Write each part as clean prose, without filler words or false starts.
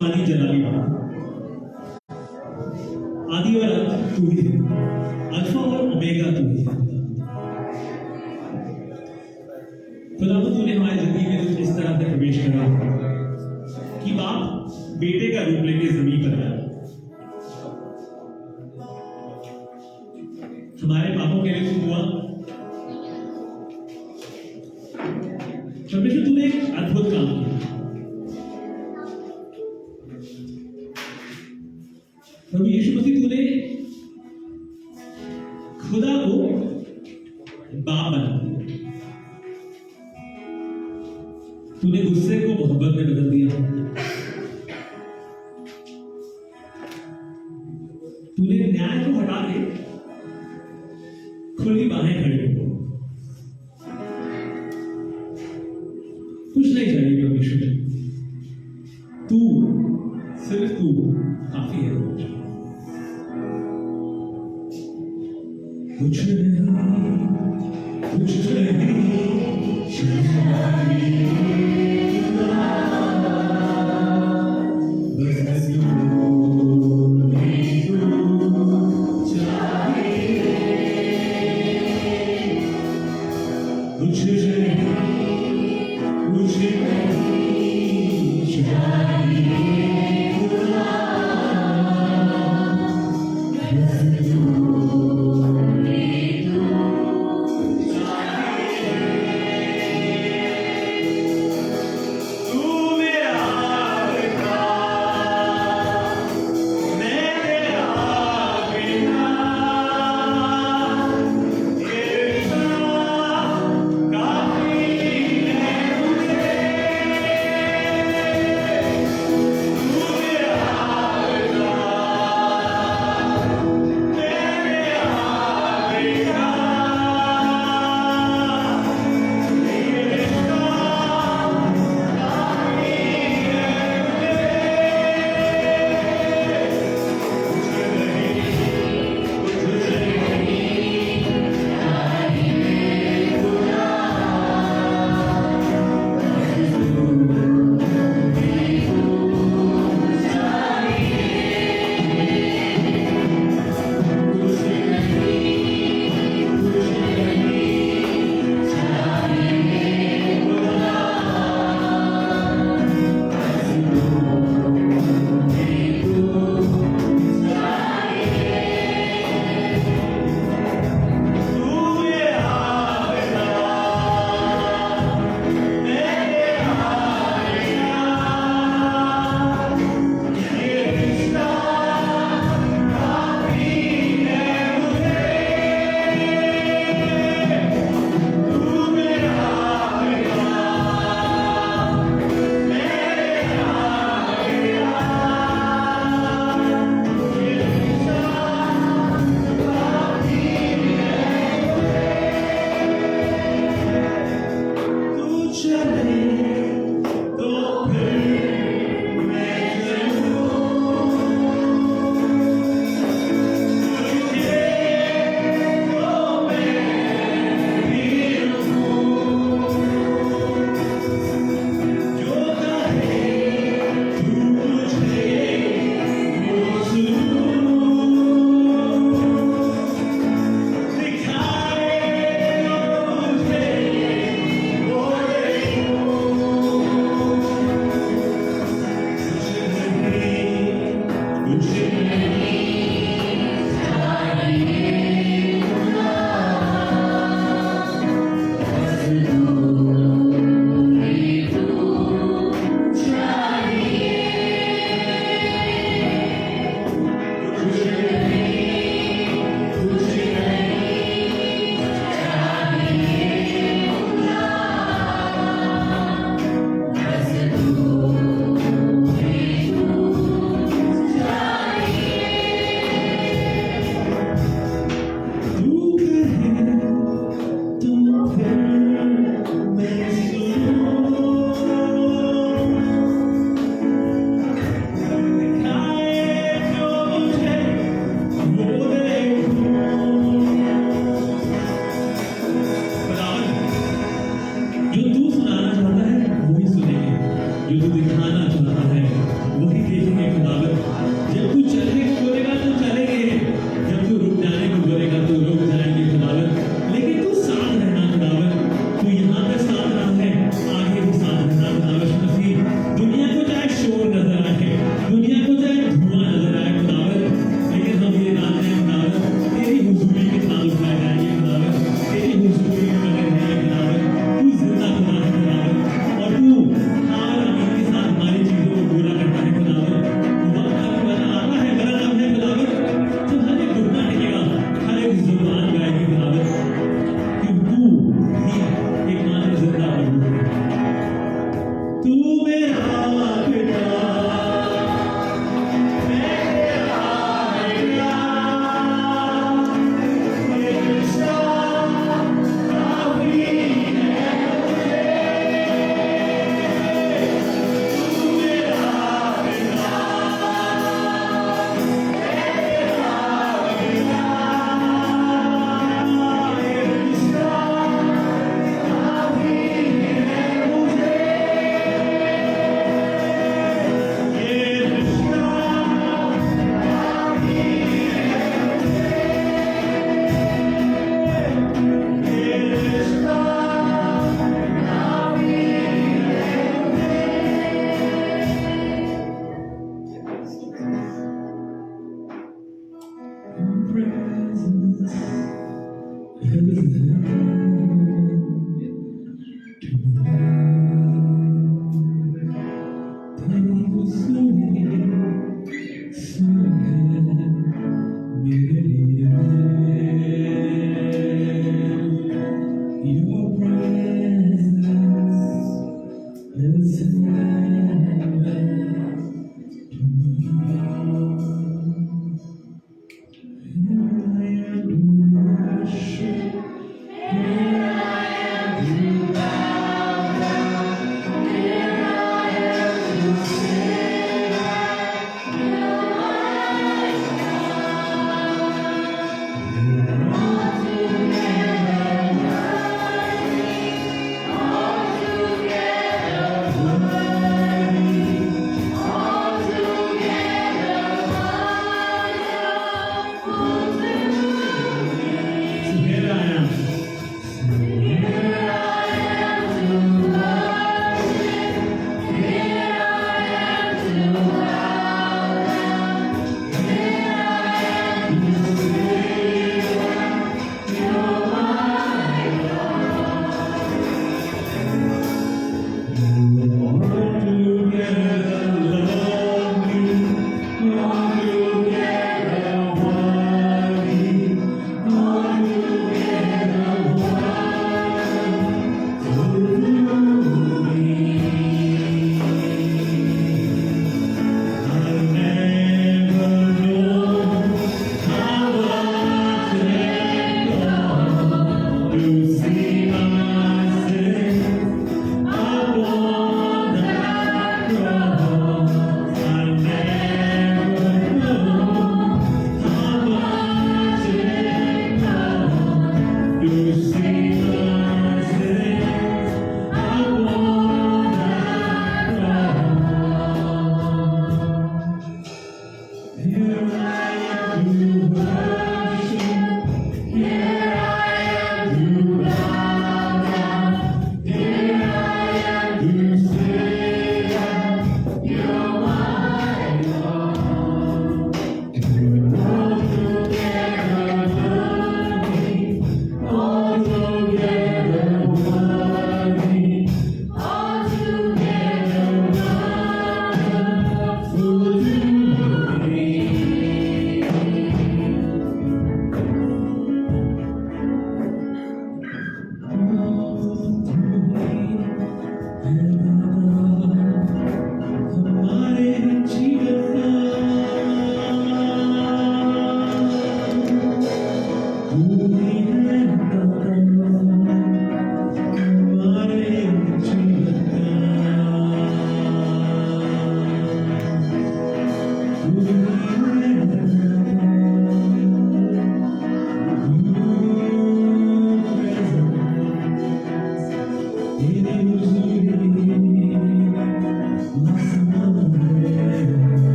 आदि जलाली आदि और अंत तू ही है, अल्फा और ओमेगा तू ही है। खुदावंद तूने हमारी जिंदगी में कुछ इस तरह से प्रवेश करा कि बाप बेटे का रूप लेके जमीन पर आया, हमारे पापों के लिए तू हुआ। परमेश्वर तूने एक अद्भुत काम किया। प्रभु यीशु मसीह तूने खुदा को बाप बना दिया, तूने गुस्से को मोहब्बत में बदल दिया, तूने न्याय को हटा के खुली बाहें खड़ी हो। कुछ नहीं चाहिए परमेश्वर, तू सिर्फ तू काफी है। कुछ नहीं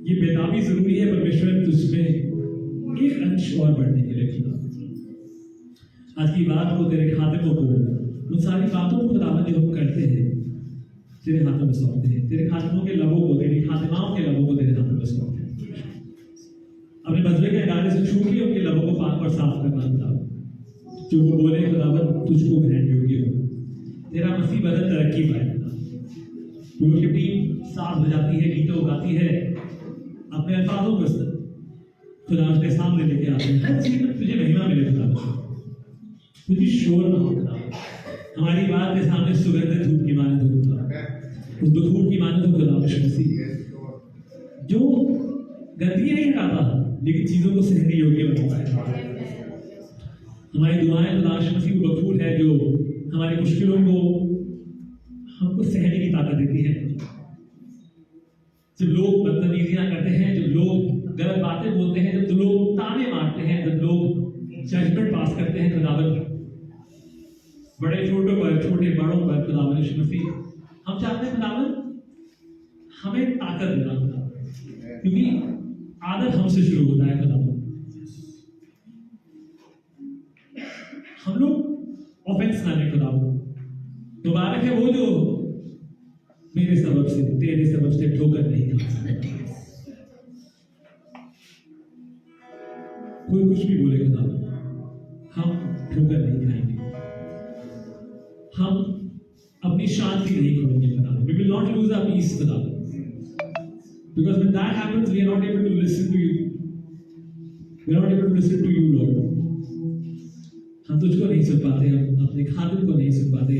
ये बेताबी जरूरी है परमेश्वर तुझमें एक अंश और बढ़ने के लिए खुदा। आज की बात को तेरे खातिमों को उन सारी बातों को खुदावन जो हम करते हैं तेरे हाथों में सौंपते हैं। तेरे खातिमों के लबों को, तेरी खातिमाओं के लबों को तेरे हाथों में सौंपते हैं। अपने मजबे के गाने से छू के उनके लबों को पाक और साफ करना खुदा। जो वो बोले खुदावन तुझको ग्रहण योग्य हो। तेरा मसीह बदन तरक्की पाए खुदा। की टीम साफ हो जाती है, गीत उगाती है, अपने अल्फाजों को खुदा उसके सामने लेके आते हैं। हर चीज में तुझे महिमा मिले खुदा, तुझे शोर ना हो खुदा। हमारी बात के सामने सुगंधित धूप की माने हो खुदा, उस धूप की माने हो खुदा मसीह जो गंदगी नहीं हटाता लेकिन चीजों को सहने योग्य बनाता है। हमारी दुआएं खुदा मसीह वो बखूर है जो हमारी मुश्किलों को हमको सहने की ताकत देती है। जब लोग बदतमीजियां करते हैं, जब लोग गलत बातें बोलते हैं, जब लोग ताने मारते हैं, जब लोग जजमेंट पास करते हैं खुदावन बड़े छोटों पर, छोटे बड़ों पर खुदावन यीशु मसीह, हम चाहते हैं खुदावन हमें ताकत देना खुदा, क्योंकि आदत हमसे शुरू होता है खुदा। हम लोग ऑफेंस ना लें खुदा। मुबारक है वो जो मेरे सबब से, तेरे सबब से ठोकर नहीं खा सकता। कोई कुछ भी बोले खुदा, हम ठोकर नहीं खाएंगे, हम अपनी शांति नहीं खोएंगे खुदा। We will not lose our peace खुदा, because when that happens we are not able to listen to you, we are not able to listen to you Lord। हम तुझको नहीं सुन पाते, हम अपने खादिम को नहीं सुन पाते।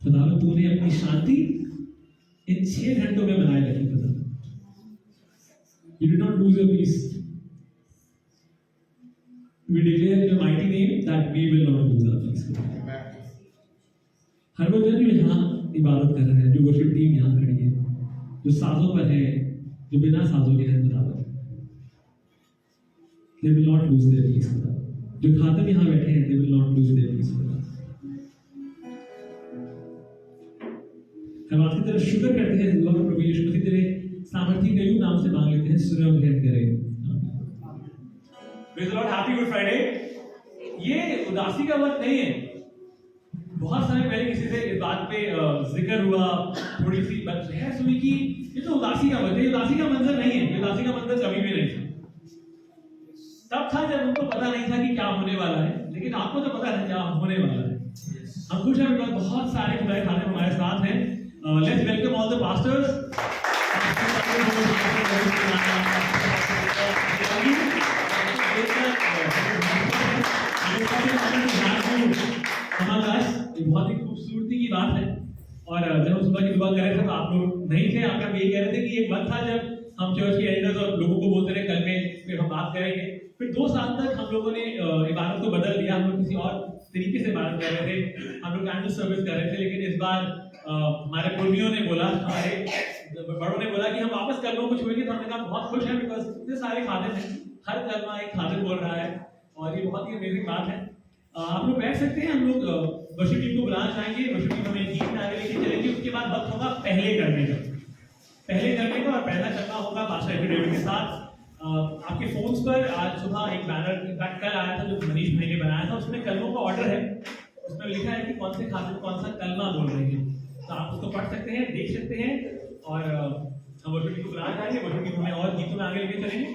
खुदा तूने अपनी शांति इन 6 घंटों में बनाए रखी खुदा। You did not lose your peace। We declare in your mighty name that we will not lose our peace। हर वो जन जो यहाँ इबादत कर रहे हैं, जो वर्शिप टीम यहाँ खड़ी है, जो साजों पर है, जो बिना साजों के हैं खुदा, they will not lose their peace खुदा। जो खादिम यहाँ बैठे हैं, they will not lose their peace खुदा। हम आपकी तरफ शुक्र करते हैं दुआ प्रभु यीशु मसीह तेरे सामर्थी गयूं नाम से मांग लेते हैं, सुनो और ग्रहण करें। Praise the Lord, Happy Good Friday। ये उदासी का वक्त नहीं है। बहुत समय पहले किसी से इस बात पे जिक्र हुआ, थोड़ी सी बहस हुई कि ये तो उदासी का वक्त है, उदासी का मंजर नहीं है, ये उदासी का मंजर कभी भी नहीं था। तब था जब उनको पता नहीं था कि क्या होने वाला है, लेकिन आपको तो पता है क्या होने वाला है। हम खुश हैं, बहुत सारे खुदा के खाने हमारे साथ हैं। Let's welcome all the pastors. बहुत ही खूबसूरती की बात है। और जब हम सुबह की दुआ कर रहे थे तो आप लोग नहीं थे, आप ये कह रहे थे कि एक वक्त था जब हम चर्च के एल्डर्स और लोगों को बोलते रहे कल में फिर हम बात करेंगे। फिर 2 साल तक हम लोगों ने इबादत को बदल दिया, हम लोग किसी और तरीके से इबादत कर रहे थे, हम लोग कैंडल सर्विस कर रहे थे। लेकिन इस बार हमारे पुर्नियों ने बोला, हमारे बड़ों ने बोला कि हम वापस कलमों को छोड़ेंगे। तो हमने कहा बहुत खुश है, बिकॉज इतने सारे खादिम हैं, हर कलमा एक खादिम बोल रहा है और ये बहुत ही अमेजिंग बात है। आप लोग बैठ सकते हैं, हम लोग वर्शिप टीम को बुलाना चाहेंगे, वर्शिप टीम हमें गीत में आगे लेके चलेंगे। उसके बाद वक्त होगा पहले करने का, और पहला करना होगा पास्टर एफिडेविट के साथ। आपके फोन्स पर आज सुबह एक बैनर इनफैक्ट कल आया था जो मनीष भाई ने बनाया था, उसमें कलमों का ऑर्डर है, उसमें लिखा है कि कौन से खादिम कौन सा कलमा बोल रहे हैं। तो आप उसको पढ़ सकते हैं, देख सकते हैं और हम वर्शिप टीम को बुलाना चाहेंगे। वर्शिप टीम हमें और गीतों में आगे लेके चलेंगे।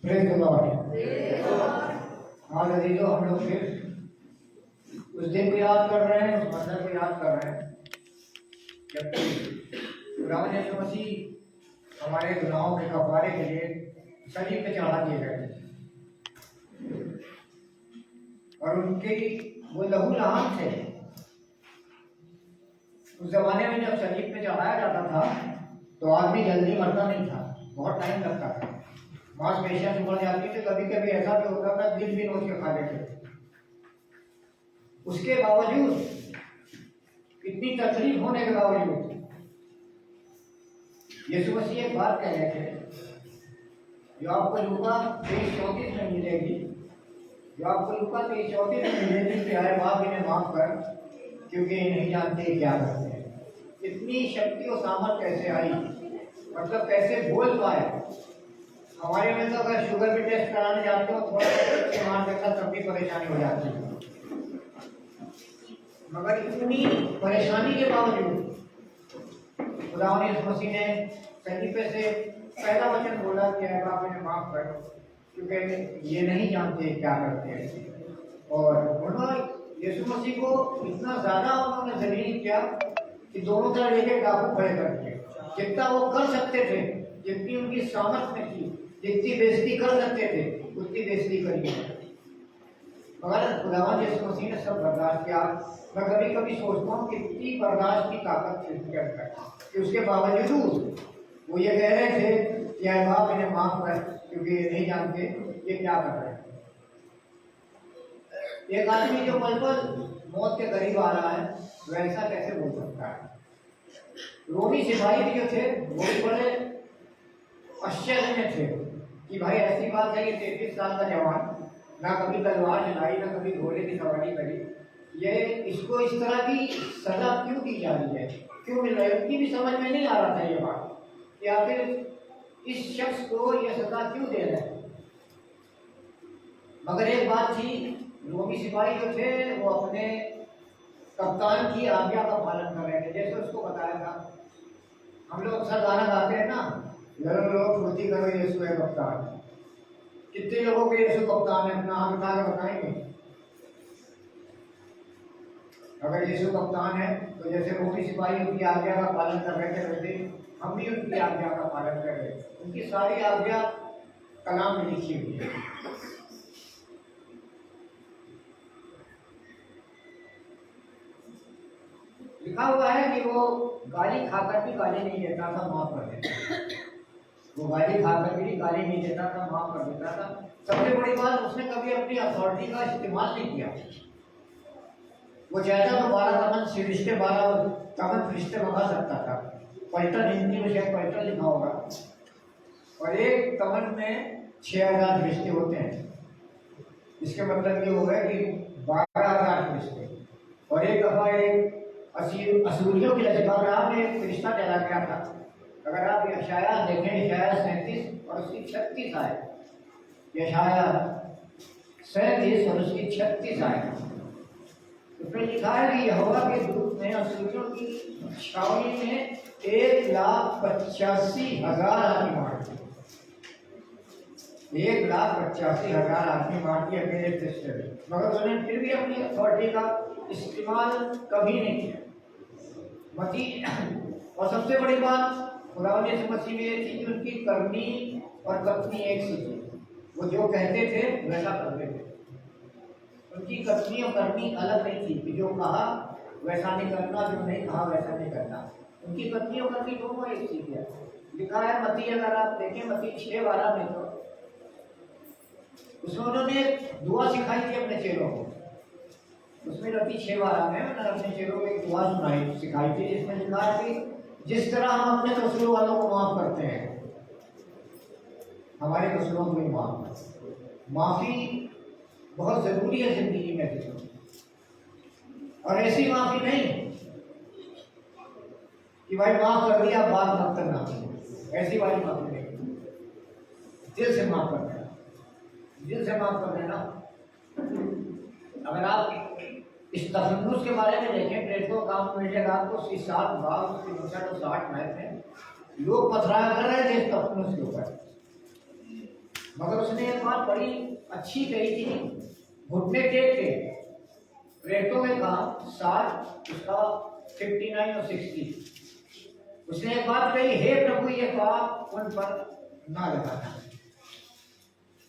Praise the Lord. आज अजीजों, हम लोग फिर उस दिन को याद कर रहे हैं, उस मंजर को याद कर रहे हैं जबकि खुदावंद यीशु मसीह हमारे गुनाहों के कफारे के लिए सलीब पे चढ़ा दिए गए और उनके वो लहू लहान थे। उस जमाने में जब सलीब पे चढ़ाया जाता था तो आदमी जल्दी मरता नहीं था, बहुत टाइम लगता था, मांसपेशियां सुबह जाती थी, कभी कभी ऐसा भी होता था दिल भी नोच के खा लेते थे। उसके बावजूद, इतनी तकलीफ होने के बावजूद यीशु मसीह एक बात कह रहे थे जो आपको लूका 23:34 में मिलेगी, जो आपको लूका 23:34 में मिलेगी कि हर बाप इन्हें माफ कर क्योंकि ये नहीं जानते क्या करते हैं। इतनी शक्ति और सामर्थ कैसे आई, मतलब कैसे बोल पाए। हमारे में तो अगर शुगर भी टेस्ट कराने जाते हो थोड़ा सा मान देखा तब भी परेशानी हो जाती है, मगर इतनी परेशानी के बावजूद खुदावंद यीशु मसीह ने सलीब पे से पहला वचन बोला कि है बाप इन्हें माफ कर क्योंकि ये नहीं जानते क्या करते हैं। और उन्होंने यीशु मसीह को इतना ज्यादा उन्होंने जलील किया कि दोनों तरफ एक एक डाकू खड़े कर दिए। जितना वो कर सकते थे, जितनी उनकी सामर्थ में थी, जितनी बेइज्जती कर सकते थे उतनी बेइज्जती करी, मगर खुदावंद यीशु मसीह ने सब बर्दाश्त किया। मैं कभी कभी सोचता हूँ कि इतनी बर्दाश्त की ताकत थी उसके अंदर कि उसके बावजूद वो ये कह रहे थे कि ऐ बाप इन्हें माफ कर क्योंकि ये नहीं जानते ये क्या कर रहे हैं। एक आदमी जो पल पल मौत के करीब आ रहा है वैसा कैसे बोल सकता है। रोमी सिपाही भी जो थे वो भी बड़े आश्चर्य में थे कि भाई ऐसी बात है, ये 33 साल का जवान, ना कभी तलवार चलाई, ना कभी घोड़े की सवारी करी, ये इसको इस तरह की सजा क्यों दी जा रही है, क्यों मिल रही है। उनकी भी समझ में नहीं आ रहा था ये बात कि आखिर इस शख्स को ये सजा क्यों दे रहे हैं। मगर एक बात थी, रोमी सिपाही जो थे वो अपने कप्तान की आज्ञा का पालन कर रहे थे। जैसे उसको बताया था, हम लोग अक्सर गाना गाते हैं ना, लोग फुर्ती करो यीशु है कप्तान। कितने लोगों के यीशु कप्तान है, अपना हाथ उठा के बताएंगे। अगर यीशु कप्तान है तो जैसे रोमी सिपाही उनकी आज्ञा का पालन कर रहे थे वैसे हम भी उनकी आज्ञा का पालन कर रहे हैं। उनकी सारी आज्ञा कलाम में लिखी हुई है। लिखा हुआ है कि वो गाली खाकर भी गाली नहीं देता था, माफ कर देता। वो गाली खाकर भी गाली नहीं देता था, माफ कर देता था। सबसे बड़ी बात, उसने कभी अपनी अथॉरिटी का इस्तेमाल नहीं किया। वो चाहता तो 12 कमन फरिश्ते 12 कमन फरिश्ते मंगा सकता था। पलटन, हिंदी में शायद पलटन लिखा होगा, और एक कमन में 6000 फरिश्ते होते हैं। इसके मतलब ये होगा कि 12000 फरिश्ते। और एक दफा एक असूरियों की लश्कराह में एक फरिश्ता चला गया था। अगर आप यशाया देखें, यशाया 37 और उसकी 36 आए, यशाया 37 और उसकी 36 आए, उसमें लिखा है कि यहोवा के दूत ने असूरियों की छावनी में 1,85,000 आदमी मार दिए। 1,85,000 आदमी मार दिए अकेले फरिश्ते में, मगर उन्होंने फिर भी अपनी अथॉरिटी का इस्तेमाल कभी नहीं किया। और सबसे बड़ी बात खुदावंद यीशु मसीह में ये थी कि उनकी करनी और कथनी एक सी थी। वो जो कहते थे वैसा करते थे। उनकी कथनी और करनी अलग नहीं थी कि जो कहा वैसा नहीं करना, जो नहीं कहा वैसा नहीं करना। उनकी कथनी और करनी दोनों एक सी थी। लिखा है मत्ती, अगर आप देखें मत्ती 6:12 में, तो उसमें उन्होंने दुआ सिखाई थी अपने चेलों को। उसमें मत्ती 6:12 में उन्होंने अपने चेलों को एक दुआ सिखाई थी, जिसमें लिखा है कि जिस तरह हम अपने कसूरों वालों को माफ करते हैं, हमारे कसूरों को भी माफ करते। माफी बहुत जरूरी है जिंदगी में, और ऐसी माफी नहीं कि भाई माफ कर दिया बात मत करना, ऐसी वाली माफी नहीं। दिल से माफ कर देना, दिल से माफ कर देना। अगर आप इस तफन्नुस के बारे में देखें, प्रेरितों का काम मिलेगा आपको, उसकी 7 बार, उसकी 59 महल में लोग पथराया कर रहे थे इस तफन्नुस के ऊपर। मगर उसने एक बात बड़ी अच्छी कही थी, घुटने टेक के रेतों में काम 60 उसका 59 और 60। उसने एक बात कही, हे प्रभु ये पाप उन पर ना लगाना,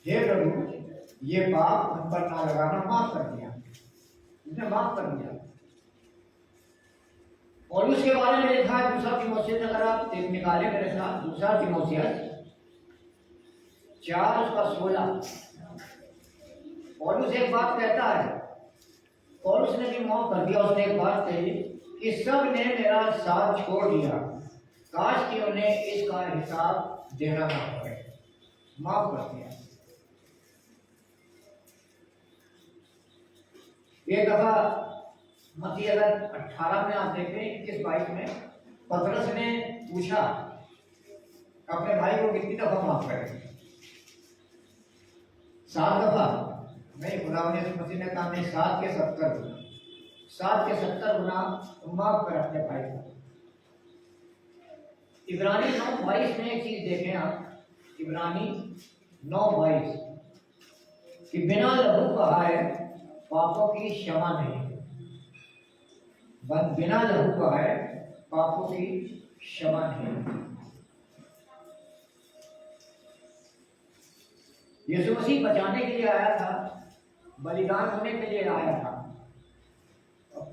हे प्रभु ये पाप उन पर ना लगाना, माफ कर दिया, उसने माफ कर दिया। और उसके बारे में लिखा है दूसरा तीमुथियुस, अगर आप निकाले मेरे साथ, दूसरा तीमुथियुस 4 उसका 16। और उसे एक बात कहता है, और उसने भी माफ कर दिया। उसने एक बात कही कि सब ने मेरा साथ छोड़ दिया, काश कि उन्हें इसका हिसाब देना ना पड़े, माफ कर दिया। एक दफा मत्ती अगर 18 में आप देखें 21-22 में, पतरस ने पूछा अपने भाई को कितनी दफा माफ करें? 7 दफा नहीं, खुदा ने मसीह ने कहा नहीं, 7 के 70 गुना, 7 के 70 गुना माफ कर अपने भाई को। इब्रानी 9:22 में एक चीज देखें आप, इब्रानी 9:22 कि बिना लहू बहाए पापों की क्षमा नहीं, बिना लहू बहाए पापों की क्षमा नहीं। यीशु मसीह बचाने के लिए आया था, बलिदान होने के लिए आया था,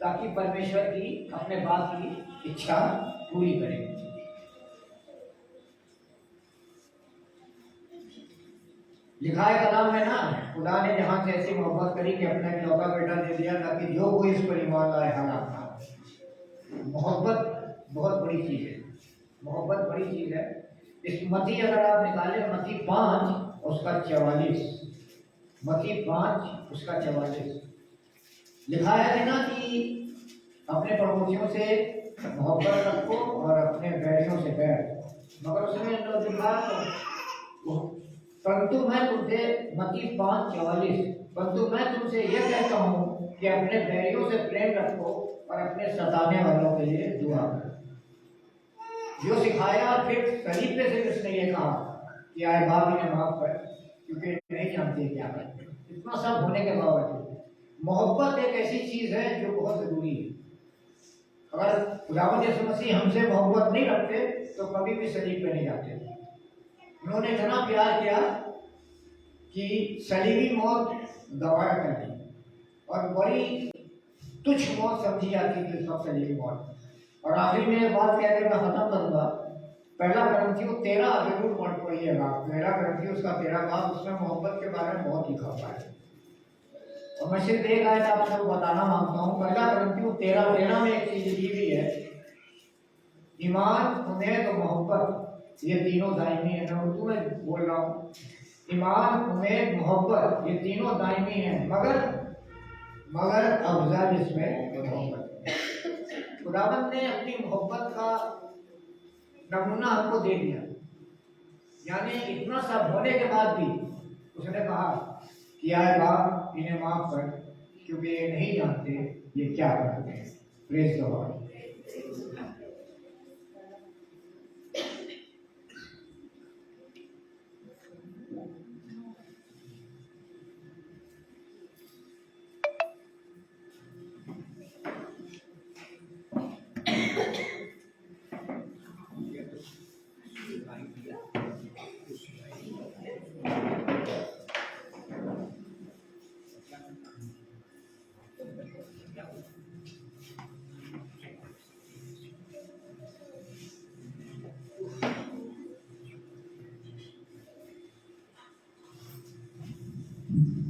ताकि परमेश्वर की अपने बाप की इच्छा पूरी करे। लिखा है कलाम में ना, खुदा ने जहां से ऐसी मोहब्बत करी कि अपना इकलौता बेटा दे दिया ताकि जो कोई इस पर ईमान लाए हलाक ना हो। मोहब्बत बहुत बड़ी चीज है, मोहब्बत बड़ी चीज है। इस मत्ती अगर आप निकाले, मत्ती 5 उसका 44, मत्ती 5 उसका 44 लिखा है ना कि अपने पड़ोसियों से मोहब्बत रखो और अपने बैरियों से बैर। मगर उसमें लिखा परंतु मैं तुमसे, मत्ती 5:44, परंतु मैं तुमसे यह कहता हूँ कि अपने बैरियों से प्रेम रखो और अपने सताने वालों के लिए दुआ करो। जो सिखाया, फिर सलीब पे से उसने ये कहा कि आए बाप इन्हें माफ कर, क्योंकि नहीं जानते क्या करते। इतना सब होने के बावजूद मोहब्बत एक ऐसी चीज है जो बहुत जरूरी है। अगर खुदावंद यीशु मसीह हमसे मोहब्बत नहीं रखते तो कभी भी सलीब पे नहीं जाते। उन्होंने इतना प्यार किया कि सलीबी मौत गवाह कर दी, और बड़ी तुच्छ मौत समझी जाती थी सब सलीबी मौत। और आखिर में एक बात कहकर मैं खत्म करूंगा, पहला ग्रंथियों 13 जरूर पढ़ पढ़िएगा, पहला ग्रंथियों उसका 13 बाब, उसमें मोहब्बत के बारे में बहुत लिखा हुआ है। और मैं सिर्फ एक आयत आप सबको बताना मांगता हूँ। पहला ग्रंथियों 13 में एक चीज लिखी हुई है, ईमान, उम्मीद और मोहब्बत ये तीनों दायमी है। मैं उर्दू में बोल रहा हूँ, ईमान, उम्मीद, मोहब्बत ये तीनों दायमी है, मगर अफजल इसमें मोहब्बत है। खुदावंद ने अपनी मोहब्बत का नमूना हमको दे दिया, यानी इतना सब होने के बाद भी उसने कहा कि आए बाप इन्हें माफ कर, क्योंकि ये नहीं जानते ये क्या करते हैं। Praise the Lord.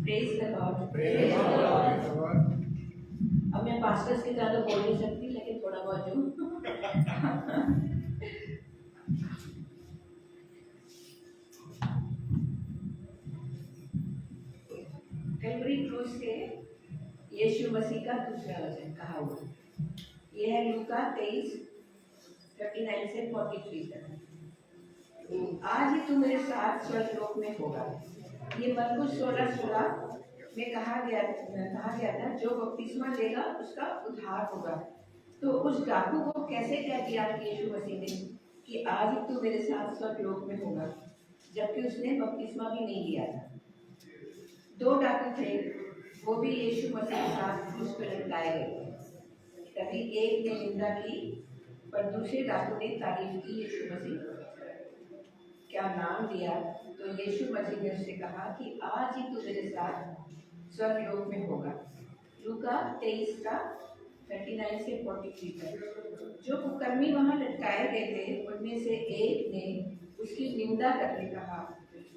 Praise the Lord. अब मैं पास्टर्स की तरह तो बोल नहीं सकती, लेकिन थोड़ा बहुत जो कैलवरी क्रूज से यीशु मसीह का दूसरा वचन कहा हुआ, यह है लूका 23:39 से 43 तक। आज ही तू मेरे साथ स्वर्गलोक में होगा। ये मरकुस 16:16 में कहा गया था, जो बपतिस्मा लेगा उसका उद्धार होगा। तो उस डाकू को कैसे कह दिया यीशु मसीह ने कि आज ही तू मेरे साथ स्वर्गलोक में होगा? जबकि उसने बपतिस्मा भी नहीं लिया था। 2 डाकू थे, वो भी यीशु मसीह के साथ क्रूस पर लटकाए गए थे। तभी एक ने निंदा की, पर दूसरे डाकू ने तारीफ की यीशु मसीह क्या नाम लिया। तो यीशु मसीह ने उससे कहा कि आज ही तू मेरे साथ स्वर्गलोक में होगा। लूका 23 का 39 से 43 तक। जो कुकर्मी वहां लटकाए गए थे उनमें से एक ने उसकी निंदा करके कहा,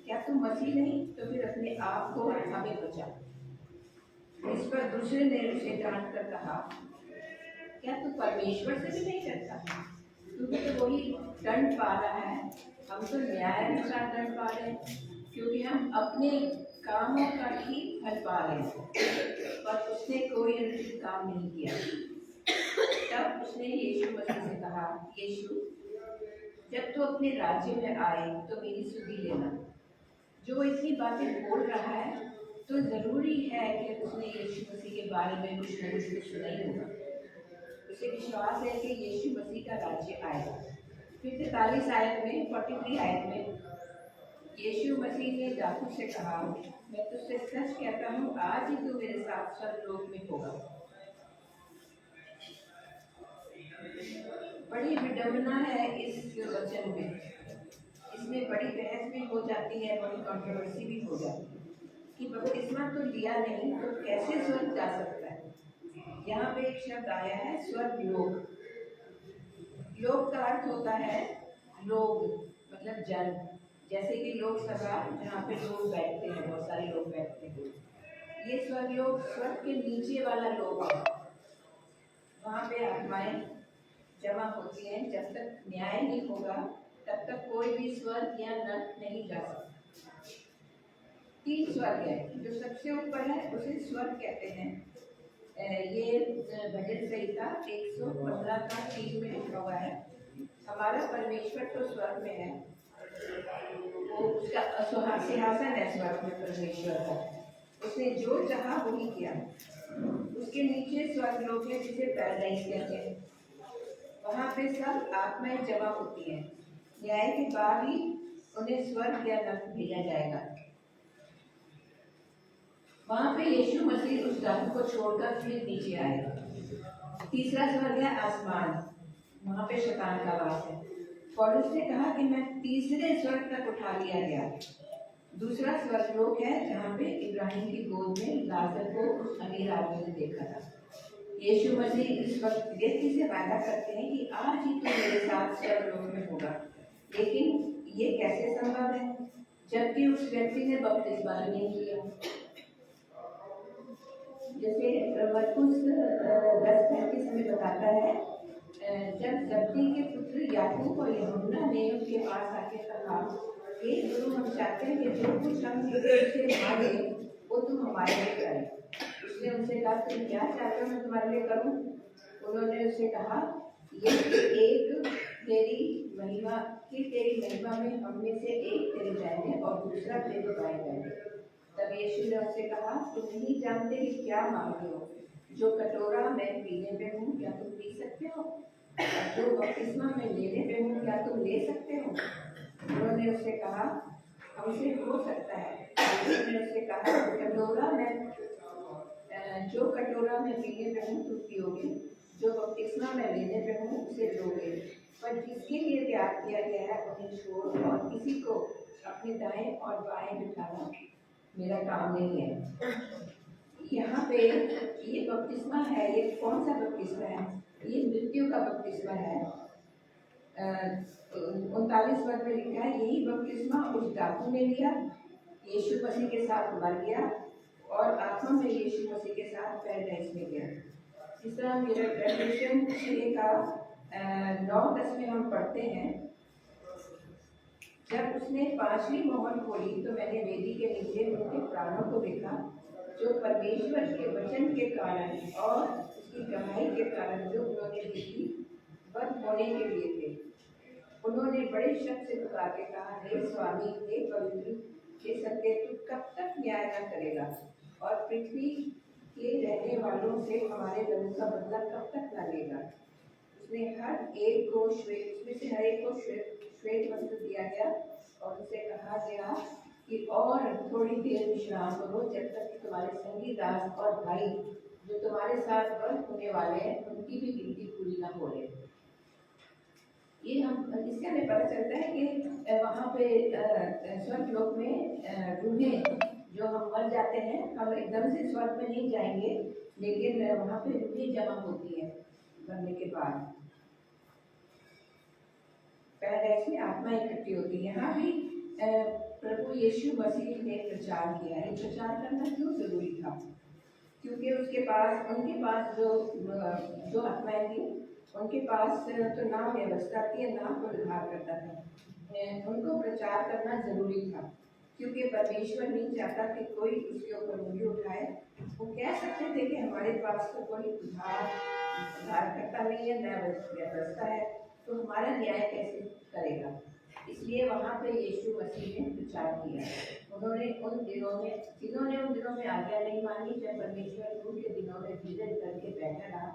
क्या तू मसीह नहीं तो फिर अपने आप को और हमें बचा। इस पर दूसरे ने उसे डांट कर कहा, क्या तू परमेश्वर से भी नहीं डरता? तू तो वही दंड पा रहा है, हम तो न्यायानुसार दंड पा रहे हैं, क्योंकि हम अपने कामों का ही फल पा रहे हैं, पर उसने कोई अनुचित काम नहीं किया। तब उसने यीशु मसीह से कहा, यीशु, जब तू अपने राज्य में आए तो मेरी सुधि लेना। जो इतनी बातें बोल रहा है तो जरूरी है कि उसने यीशु मसीह के बारे में कुछ न कुछ सुना ही होगा। उसे विश्वास है कि यीशु मसीह का राज्य आएगा। फिर 43 आयत में 43 आयत में यीशु मसीह ने डाकू से कहा, मैं तुझसे सच कहता हूँ, आज ही तू मेरे साथ स्वर्गलोक में होगा। बड़ी विडंबना है इस वचन में। इसमें बड़ी बहस भी हो जाती है, बड़ी कंट्रोवर्सी भी हो जाती है कि बपतिस्मा तो लिया नहीं तो कैसे स्वर्ग जा सकता है। यहाँ पे एक शब्द आया है स्वर्गलोक। लोक का अर्थ होता है लोग, मतलब जन। जैसे कि लोकसभा जहाँ पे लोग बैठते हैं, बहुत सारे लोग बैठते हैं, ये स्वर्गलोक स्वर्ग के नीचे वाला लोक है। वहाँ पे आत्माएं जमा होती हैं। जब तक न्याय नहीं होगा तब तक कोई भी स्वर्ग या नरक नहीं जा सकता। 3 स्वर्ग है, जो सबसे ऊपर है उसे स्वर्ग कहते हैं। ये भजन संहिता 115 का 3 में लिखा हुआ है, हमारा परमेश्वर तो स्वर्ग में है, वो उसका सिंहासन है स्वर्ग में परमेश्वर का, उसने जो चाहा वही किया। उसके नीचे स्वर्गलोक है जिसे पैराडाइज कहते हैं। वहाँ पे सब आत्माएं जमा होती हैं। न्याय के बाद ही उन्हें स्वर्ग या नरक भेजा जाएगा। वहाँ पे यीशु मसीह उस डाकू को छोड़कर फिर नीचे आए। तीसरा स्वर्ग है आसमान, वहाँ पे शैतान का वास है। पौलुस ने कहा कि मैं तीसरे स्वर्ग तक उठा लिया गया। दूसरा स्वर्गलोक है जहाँ पे इब्राहिम की गोद में लाजर को उस अमीर आदमी ने देखा था। यीशु मसीह इस वक्त व्यक्ति से वादा करते हैं कि आज ही तू मेरे साथ स्वर्गलोक में होगा। लेकिन ये कैसे संभव है जबकि उस व्यक्ति ने बपतिस्मा नहीं किया। जैसे मरकुस 10:35 में बताता है, जब जब्दी के पुत्र याकूब और यूहन्ना ने उसके पास आके कहा, हे गुरु, हम चाहते हैं कि जो कुछ हम तुझसे मांगे वो तुम हमारे लिए करें। उसने उनसे कहा, तुम क्या चाहते हो मैं तुम्हारे लिए करूं? उन्होंने उससे कहा, ये एक तेरी महिमा में हम में से एक तेरे दाहिने और दूसरा तेरे बाएं जाएंगे। तब यीशु ने उससे कहा, तुम नहीं जानते कि क्या मांगते हो। जो कटोरा मैं पीने पे हूँ क्या तुम पी सकते हो? जो बपतिस्मा मैं लेने पे हूँ क्या तुम ले सकते हो? उन्होंने उससे कहा, हमसे हो सकता है। उसने उससे कहा, जो कटोरा मैं पीने पे हूँ तुम पियोगे, जो बपतिस्मा मैं लेने पे हूँ उसे लोगे, पर जिसके लिए त्याग किया गया है उन्हें छोड़ और किसी को अपने दाएं और बाएं बिठाना मेरा काम नहीं है। यहाँ पे ये बपतिस्मा है, ये कौन सा बपतिस्मा है? ये मृत्यु का बपतिस्मा है। 39 पद में लिखा है, यही बपतिस्मा उस डाकू ने लिया, यीशु मसीह के साथ मर गया और आत्मा में यीशु मसीह के साथ पैराडाइज में गया। इस तरह मेरा रेवलेशन 6 का 9-10 में हम पढ़ते हैं, जब उसने 5वीं मोहर खोली तो मैंने वेदी के नीचे उनके प्राणों को देखा, जो परमेश्वर के वचन के कारण और उसकी गवाही के कारण जो उन्होंने दी थी बंद होने के लिए थे। उन्होंने बड़े शब्द से पुकार के कहा, हे स्वामी, हे पवित्र, हे सत्य, तू कब तक न्याय न करेगा और पृथ्वी के रहने वालों से हमारे लोगों का बदला कब तक न लेगा? उसने हर एक को श्वेत उसमें से हर एक को श्वेत वस्त्र दिया गया और उसे कहा गया कि और थोड़ी देर विश्राम करो जब तक कि तुम्हारे संगी दास और भाई जो तुम्हारे साथ बंद होने वाले हैं उनकी भी गिनती पूरी न हो ले। ये हम इससे हमें पता चलता है कि वहाँ पे स्वर्ग लोक में रूहें जो हम मर जाते हैं हम एकदम से स्वर्ग में नहीं जाएंगे, लेकिन वहाँ पे रूहें जमा होती हैं मरने के बाद। पैराडाइज में आत्मा इकट्ठी होती है। यहाँ भी प्रभु यीशु मसीह ने प्रचार किया है। प्रचार करना क्यों जरूरी था? क्योंकि उनके पास जो आत्माएं थी उनके पास तो ना व्यवस्था थी ना कोई उद्धार करता था। उनको प्रचार करना जरूरी था क्योंकि परमेश्वर नहीं चाहता कि कोई उसके ऊपर उंगली उठाए। वो कह सकते थे कि हमारे पास तो कोई उद्धार करता नहीं है, न व्यवस्था है, तो हमारा न्याय कैसे करेगा। इसलिए वहाँ पे यीशु मसीह ने प्रचार किया। उन्होंने उन दिनों में आज्ञा नहीं मानी जब परमेश्वर उनके दिनों में धीरज करके बैठा रहा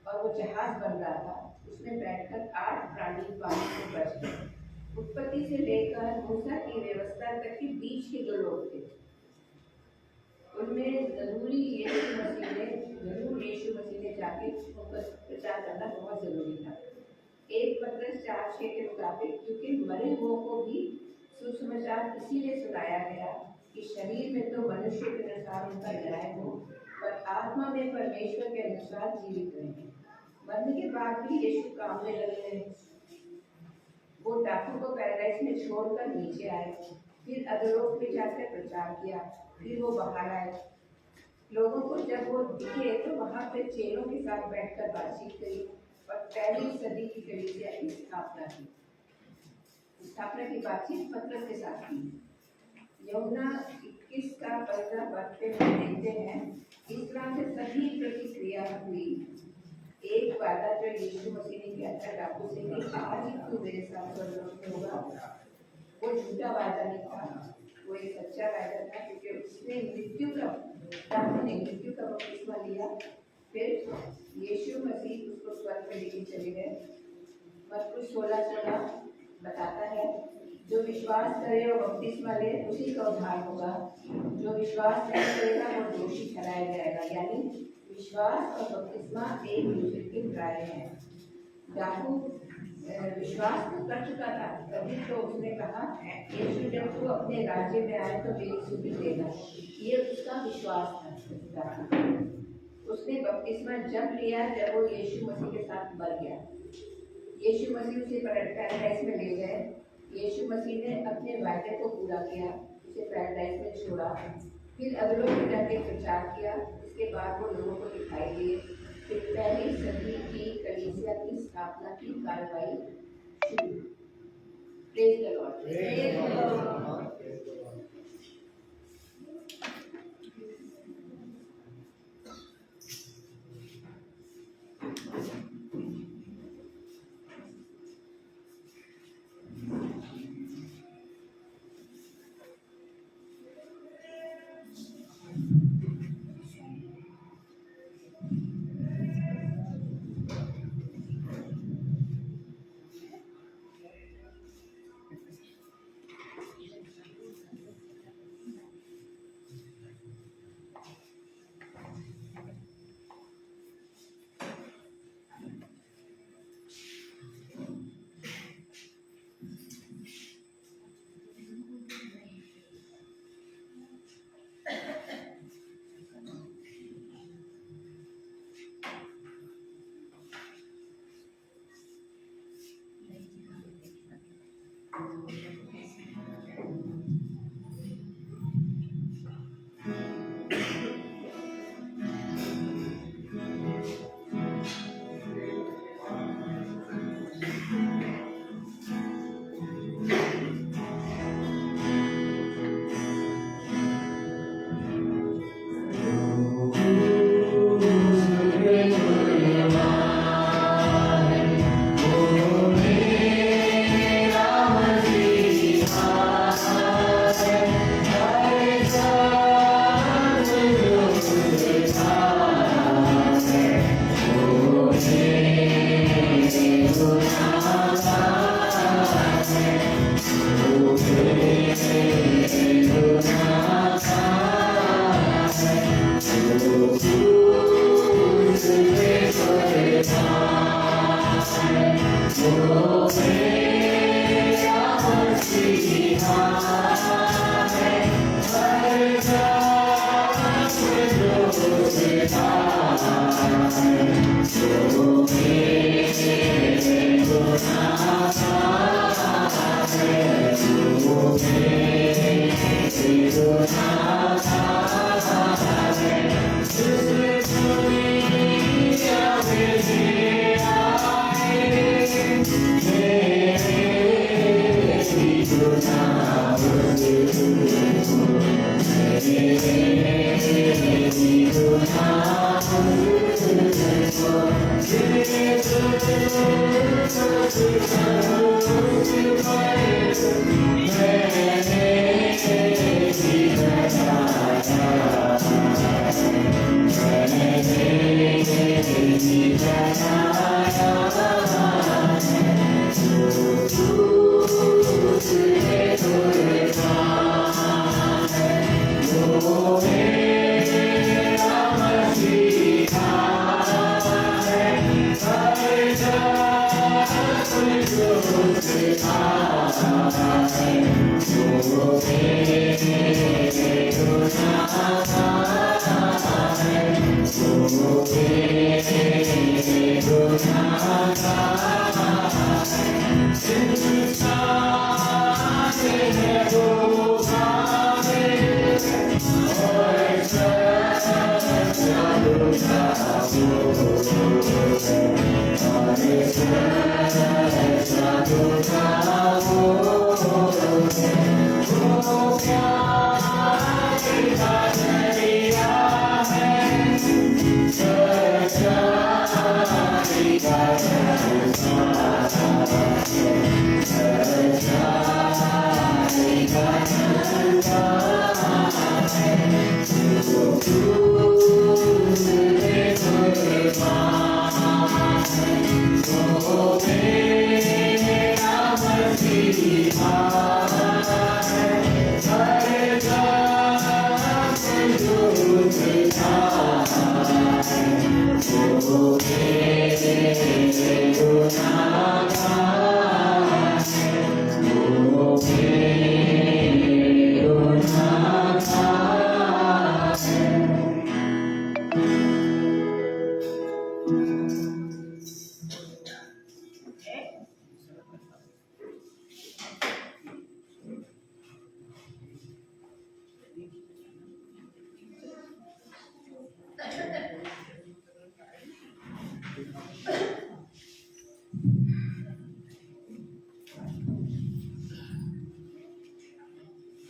और वो जहाज बन रहा था, उसमें बैठकर 8 प्राणी पानी से बच गए। उत्पत्ति से लेकर मूसा की व्यवस्था तक के बीच के जो लोग थे उनमें जरूर यीशु मसीह ने जाके उनका प्रचार करना बहुत जरूरी था। 1 पत्रस 4:6 के मुताबिक क्योंकि मरे हुओं को भी सुसमाचार इसीलिए सुनाया गया कि शरीर में तो मनुष्य के अनुसार उनका न्याय हो, पर आत्मा में परमेश्वर के अनुसार जीवित रहें। मरने के बाद भी यीशु काम में लगे रहे। वो डाकू को पैराडाइज में छोड़कर नीचे आए, फिर अधोलोक में जाकर प्रचार किया, फिर वो बाहर आए। लोगों को जब वो दिखे तो वहाँ पे चेलों के साथ बैठकर बातचीत करी और पहली सदी की कलीसिया की स्थापना की बातचीत पत्रस के साथ की। यूहन्ना 21 का 15 पद पे हम देखते हैं, इस तरह से सभी प्रतिक्रिया हुई। एक वादा जो यीशु मसीह ने किया था डाकू से कि आज ही तू मेरे साथ स्वर्ग में होगा, वो झूठा वादा नहीं था, वो एक सच्चा वादा था क्योंकि उसने मृत्यु का बपतिस्मा लिया। फिर यीशु मसीह उसको स्वर्ग में लेके चले गए। मरकुस 16:16 बताता है, जो विश्वास करे और बपतिस्मा ले उसी का उद्धार होगा, जो विश्वास नहीं करेगा वो दोषी ठहराया जाएगा। यानी विश्वास और बपतिस्मा एक दूसरे के पर्याय हैं। डाकू विश्वास तो कर चुका था, तभी तो उसने कहा यीशु जब तू अपने राज्य में आए तो मेरी सुधि देना। ये उसका विश्वास था। उसने बपतिस्मा जब लिया जब वो यीशु मसीह के साथ मर गया। यीशु मसीह उसे पैराडाइज में ले गए। यीशु मसीह ने अपने वायदे को पूरा किया, उसे पैराडाइज में छोड़ा, फिर अगलों में जाके प्रचार किया। इसके बाद वो लोगों को दिखाई दिए। फिर पहली सदी की कलीसिया की स्थापना की कार्रवाई शुरू। Praise the Lord.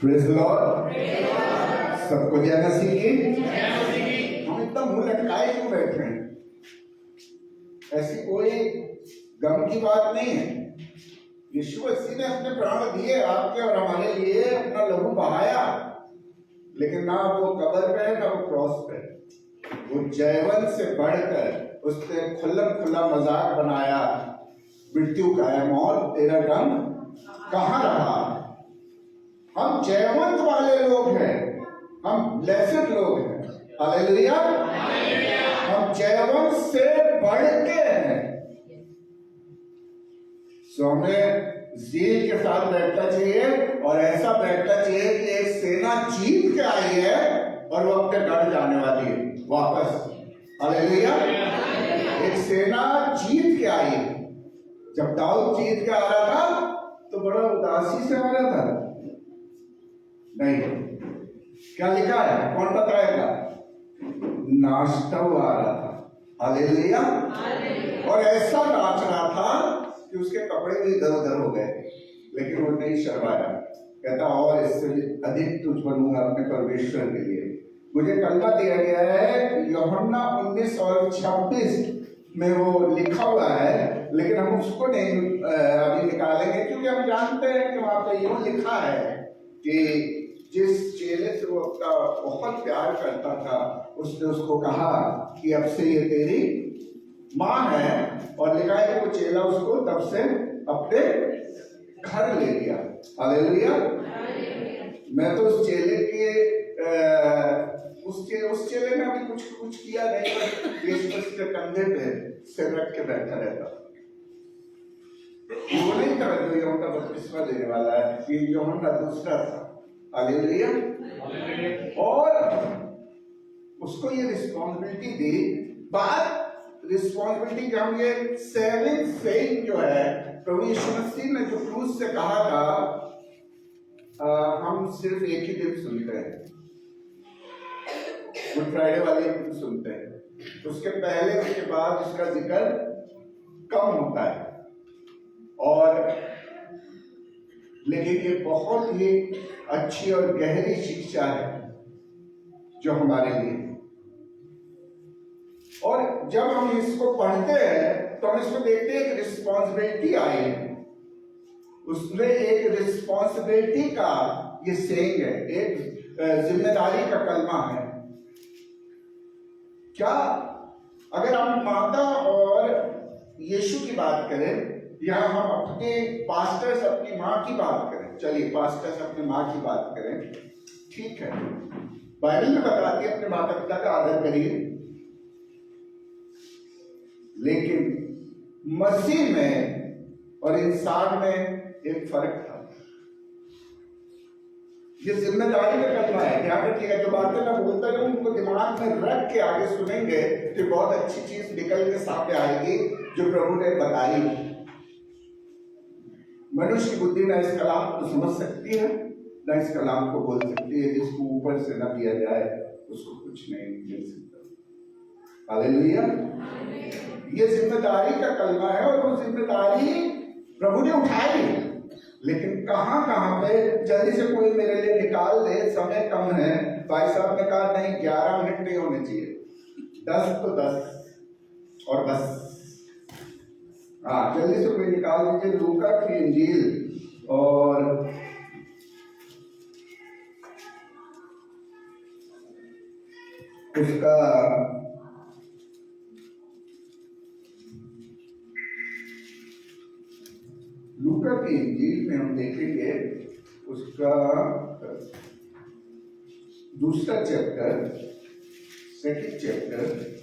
Praise Lord. सबको जय मसीह की। हम इतना मुंह लटकाए क्यों बैठे हैं? ऐसी कोई गम की बात नहीं है। यीशु मसीह ने अपने प्राण दिए आपके और हमारे लिए, अपना लहू बहाया, लेकिन ना वो कब्र पे है ना वो क्रॉस पे। वो जयवंत से बढ़कर उसने खुल्लम खुल्ला मजाक बनाया, मृत्यु का है मौत तेरा दम कहाँ रहा। हम जयवंत वाले लोग हैं, हम ब्लेस्ड लोग हैं। हालेलुया। हम जयवंत से बढ़ के हैं। सो हमें ज़ील के साथ बैठना चाहिए, और ऐसा बैठना चाहिए कि एक सेना जीत के आई है और वो अपने घर जाने वाली है वापस। हालेलुया। एक सेना जीत के आई है। जब दाऊद जीत के आ रहा था तो बड़ा उदासी से आ रहा था। नहीं, क्या लिखा है? कौन बताएगा? नाचता हुआ आ रहा था। हालेलुया। और ऐसा नाच रहा था कि उसके कपड़े भी इधर उधर हो गए, लेकिन वो नहीं शर्माया। कहता और इससे अधिक तुझ बनूंगा अपने परमेश्वर के लिए। मुझे कलमा दिया गया है यूहन्ना 19 और 26 में वो लिखा हुआ है, लेकिन हम उसको नहीं अभी निकालेंगे, क्योंकि हम जानते हैं कि वहां पे यूं लिखा है कि जिस चेले से वो अपना बहुत प्यार करता था, उसने उसको कहा कि अब से ये तेरी माँ है, और लिखा है कि वो चेला उसको तब से अपने घर ले लिया। हालेलुया। मैं तो उस चेले के उस चेले ने अभी कुछ किया नहीं, पर यीशु मसीह के कंधे पे सिर रख के बैठा रहता। वो नहीं था जो यूहन्ना का बपतिस्मा देने वाला है, ये यूहन्ना दूसरा था। हालेलुया। और उसको ये रिस्पॉन्सिबिलिटी दी। बात रिस्पॉन्सिबिलिटी का, हम ये सेविंग सेइंग जो है प्रभु यीशु मसीह ने जो क्रूस से कहा था, हम सिर्फ एक ही दिन सुनते हैं, गुड फ्राइडे वाले दिन सुनते हैं, उसके पहले उसके बाद उसका जिक्र कम होता है। और लेकिन ये बहुत ही अच्छी और गहरी शिक्षा है जो हमारे लिए। और जब हम इसको पढ़ते हैं तो हम इसको देखते हैं एक रिस्पॉन्सिबिलिटी आई है, उसमें एक रिस्पॉन्सिबिलिटी का ये सेइंग है, एक जिम्मेदारी का कलमा है। क्या अगर हम माता और यीशु की बात करें, या हम अपने पास्टर्स अपनी माँ की बात करें, चलिए पास्टर्स अपनी माँ की बात करें, ठीक है, बाइबल में बताती है अपने माता पिता का आदर करिए, लेकिन मसीह में और इंसान में एक फर्क था। ये जिम्मेदारी का कलमा है, ध्यान रखिएगा। जो बातें मैं बोलता हूं उनको दिमाग में रख के आगे सुनेंगे तो बहुत अच्छी चीज निकल के सामने आएगी जो प्रभु ने बताई। मनुष्य की बुद्धि ना इस कलाम को समझ सकती है, ना इस कलाम को बोल सकती है। जिसको ऊपर से न दिया जाए उसको कुछ नहीं मिल सकता। हालेलुया। ये जिम्मेदारी का कलमा है और वो जिम्मेदारी प्रभु ने उठाई, लेकिन कहां कहां पे जल्दी से कोई मेरे लिए निकाल दे, समय कम है। भाई साहब ने कहा नहीं 11 मिनट नहीं होने चाहिए, 10 तो 10 और बस। हाँ, जल्दी से कोई निकाल दीजिए लूका की इंजील और उसका लूका की इंजील में हम देखेंगे उसका दूसरा चैप्टर, सेकंड चैप्टर,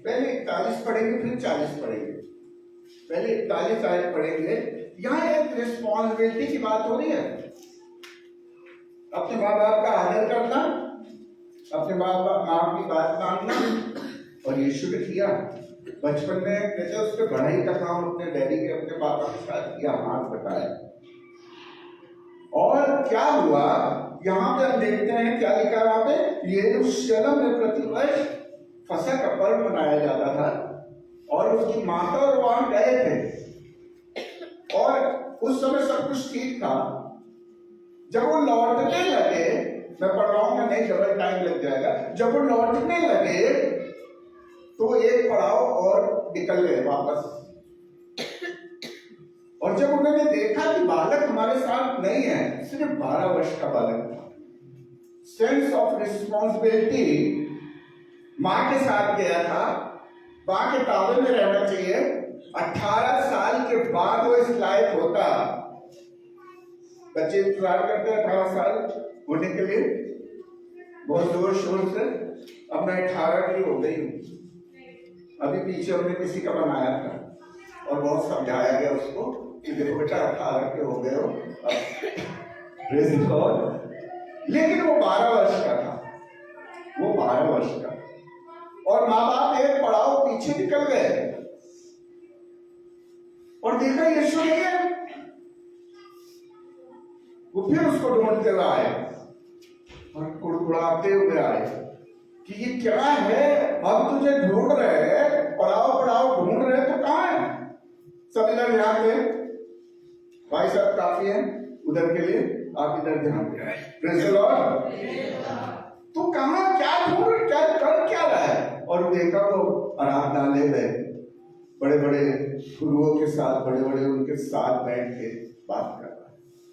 पहले 41 पढ़ेंगे फिर 40 पढ़ेंगे। पहले 41 आयत पढ़ेंगे। यहाँ एक रिस्पॉन्सिबिलिटी की बात हो रही है, अपने माँ बाप का आदर करना, अपने माँ की बात मानना। और यीशु ने किया, बचपन में कहते उसके पढ़ाई का काम अपने डैडी के अपने पापा के साथ किया, हाथ बताया। और क्या हुआ यहाँ पे हम देखते हैं, क्या लिखा है वहां पे, यरूशलेम में प्रतिवर्ष फसह का पर्व मनाया जाता था और उसकी माता और वहां गए थे और उस समय सब कुछ ठीक था। जब वो लौटने लगे, मैं पढ़ रहा हूं, नहीं डबल टाइम लग जाएगा। जब वो लौटने लगे तो एक पड़ाव और निकल गए वापस। और जब उन्होंने देखा कि बालक हमारे साथ नहीं है, सिर्फ 12 वर्ष का बालक था, सेंस ऑफ रिस्पॉन्सिबिलिटी मां के साथ गया था, मां के ताबे में रहना चाहिए। 18 साल के बाद वो इस लायक होता। बच्चे इंतजार करते हैं 18 साल होने के लिए, बहुत जोर शोर से। अब मैं 18 की हो गई हूँ। अभी पीछे हमने किसी का बनाया था और बहुत समझाया गया उसको कि देखो बेटा 18 के हो गए हो। लेकिन वो 12 वर्ष का था, वो 12 वर्ष का। और माँ बाप एक पड़ाव पीछे निकल गए और देखा यीशु नहीं है। वो फिर उसको ढूंढते हुए आए और कुड़कुड़ाते हुए आए कि ये क्या है, हम तुझे ढूंढ रहे हैं, पड़ाव ढूंढ रहे हैं, तो कहां है? सब इधर ध्यान दें, भाई साहब काफी है उधर के लिए, आप इधर ध्यान दें। Praise the Lord. तो कहां, क्या ढूंढ, क्या कर क्या रहा है? और देखा वो आराधनालय में बड़े बड़े गुरुओं के साथ, बड़े बड़े उनके साथ बैठ के बात कर रहा है।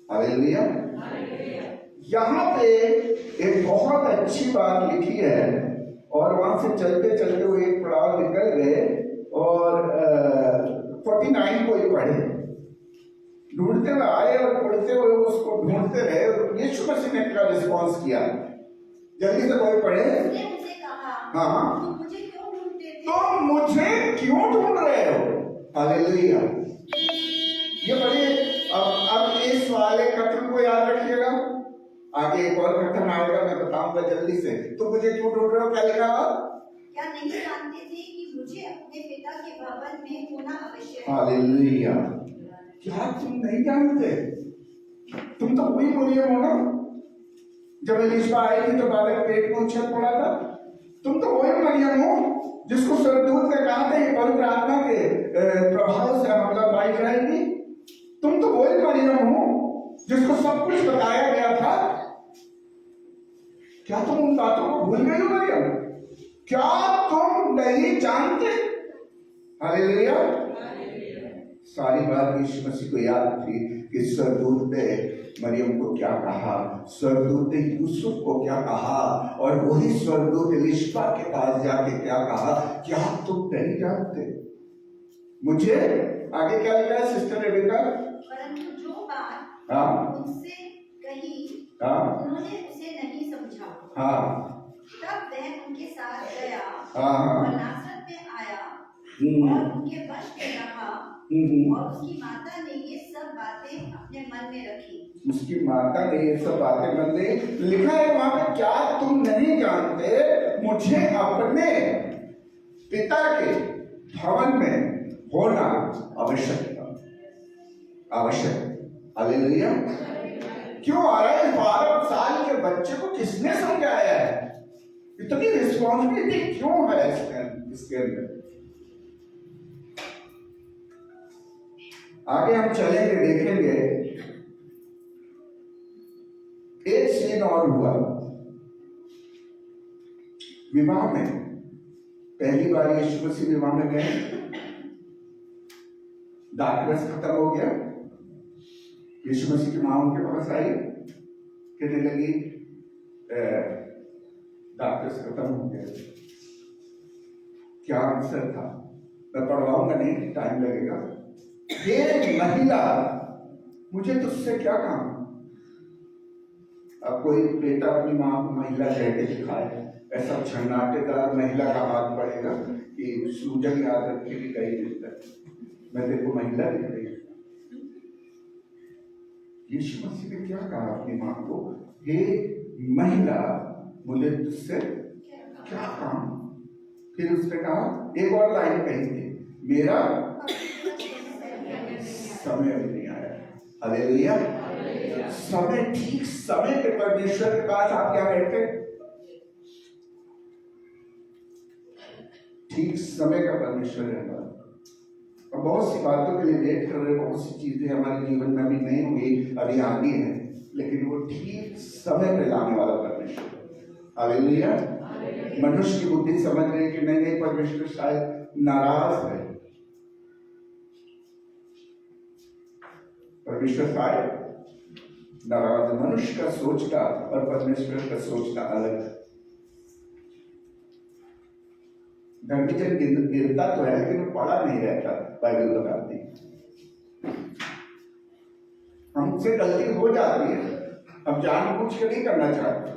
हालेलुया। यहाँ पे एक बहुत अच्छी बात लिखी है और वहां से चलते चलते वो एक पड़ाव निकल गए और 49 को ही पढ़े, ढूंढते हुए आए और ढूंढते हुए उसको उसने क्या रिस्पॉन्स किया? जल्दी से कोई पढ़े। उसने मुझसे कहा, हाँ, तुम मुझे क्यों ढूंढते थे? तुम मुझे क्यों ढूंढ रहे हो? हालेलुया। ये बड़ी अब इस वाले कथन को याद रखिएगा। आगे एक और कथन आएगा, मैं बताऊंगा जल्दी से। तुम मुझे क्यों ढूंढ रहे हो? क्या लिखा हुआ? क्या नहीं जानते थे कि मुझे अपने पिता के भवन में होना आवश्यक है? हालेलुया। क्या तुम नहीं जानते? तुम तो वही मरियम हो ना, जब एलिशबा आई थी तो बालक पेट में उछल पड़ा था। तुम तो वही मरियम हो जिसको स्वर्गदूत ने कहा था ये पवित्र आत्मा के प्रभाव से मतलब वाइफ रहेगी। तुम तो वही मरियम हो जिसको सब कुछ बताया गया था। क्या तुम उन बातों को भूल गए हो मरियम? क्या तुम नहीं जानते? हालेलुया। सारी बात यीशु मसीह को याद थी कि स्वर्गदूत ने मरियम को क्या कहा, स्वर्गदूत ने यूसुफ को क्या कहा, और वही स्वर्गदूत एलिशबा के पास जाके क्या कहा। क्या तुम नहीं जानते? मुझे आगे क्या लिखा है सिस्टर रेबेका? परंतु जो बात हाँ उनसे कही हाँ उन्होंने उसे नहीं समझा। हाँ तब वह उनके साथ गया हाँ और नासरत में आया और उनके वश में रहा, और उसकी माता ने ये सब बातें अपने मन में रखी। उसकी माता ने ये सब बातें मन में लिखा है वहां पे। क्या तुम नहीं जानते मुझे अपने पिता के भवन में होना आवश्यक था? आवश्यक। हालेलुया। क्यों आ रहा है? 12 साल के बच्चे को किसने समझाया है? इतनी रिस्पॉन्सिबिलिटी क्यों है इसके अंदर? आगे हम चलेंगे, देखेंगे। एक सीन और हुआ विवाह में। पहली बार यीशु मसीह विवाह में गए, दाखरस खत्म हो गया। यीशु मसीह की मां उनके पास आई, कहने लगी दाखरस खत्म हो गया। क्या आंसर था? मैं पढ़वाऊंगा नहीं, टाइम लगेगा। ये महिला, मुझे तुझसे क्या काम? अब कोई बेटा अपनी मां को महिला कह के दिखाए, ऐसा झन्नाटेदार महिला का हाथ पड़ेगा कि सूजन याद रखे कि कई दिन तक मैं देखो महिला दिख रही हूं। यीशु मसीह ने क्या कहा अपनी मां को? हे महिला, मुझे तुझसे क्या काम? फिर उसने कहा, एक और लाइन कही थी, मेरा समय अभी नहीं आया। हालेलुया। समय, ठीक समय के परमेश्वर के पास आप क्या बैठे? ठीक समय का परमेश्वर है हमारा। और बहुत सी बातों के लिए वेट कर रहे हैं, बहुत सी चीजें हमारे जीवन में अभी नहीं हुई, अभी आगे है, लेकिन वो ठीक समय पे लाने वाला परमेश्वर। हालेलुया। मनुष्य की बुद्धि समझ रही है कि नहीं, परमेश्वर शायद नाराज है। परमेश्वर शायद नाराज। मनुष्य का सोचना और परमेश्वर का सोचना अलग है। धर्मी जन गिरता तो है, लेकिन वो पड़ा नहीं रहता। बाइबल बताती है हमसे गलती हो जाती है, हम जानबूझ के नहीं करना चाहते,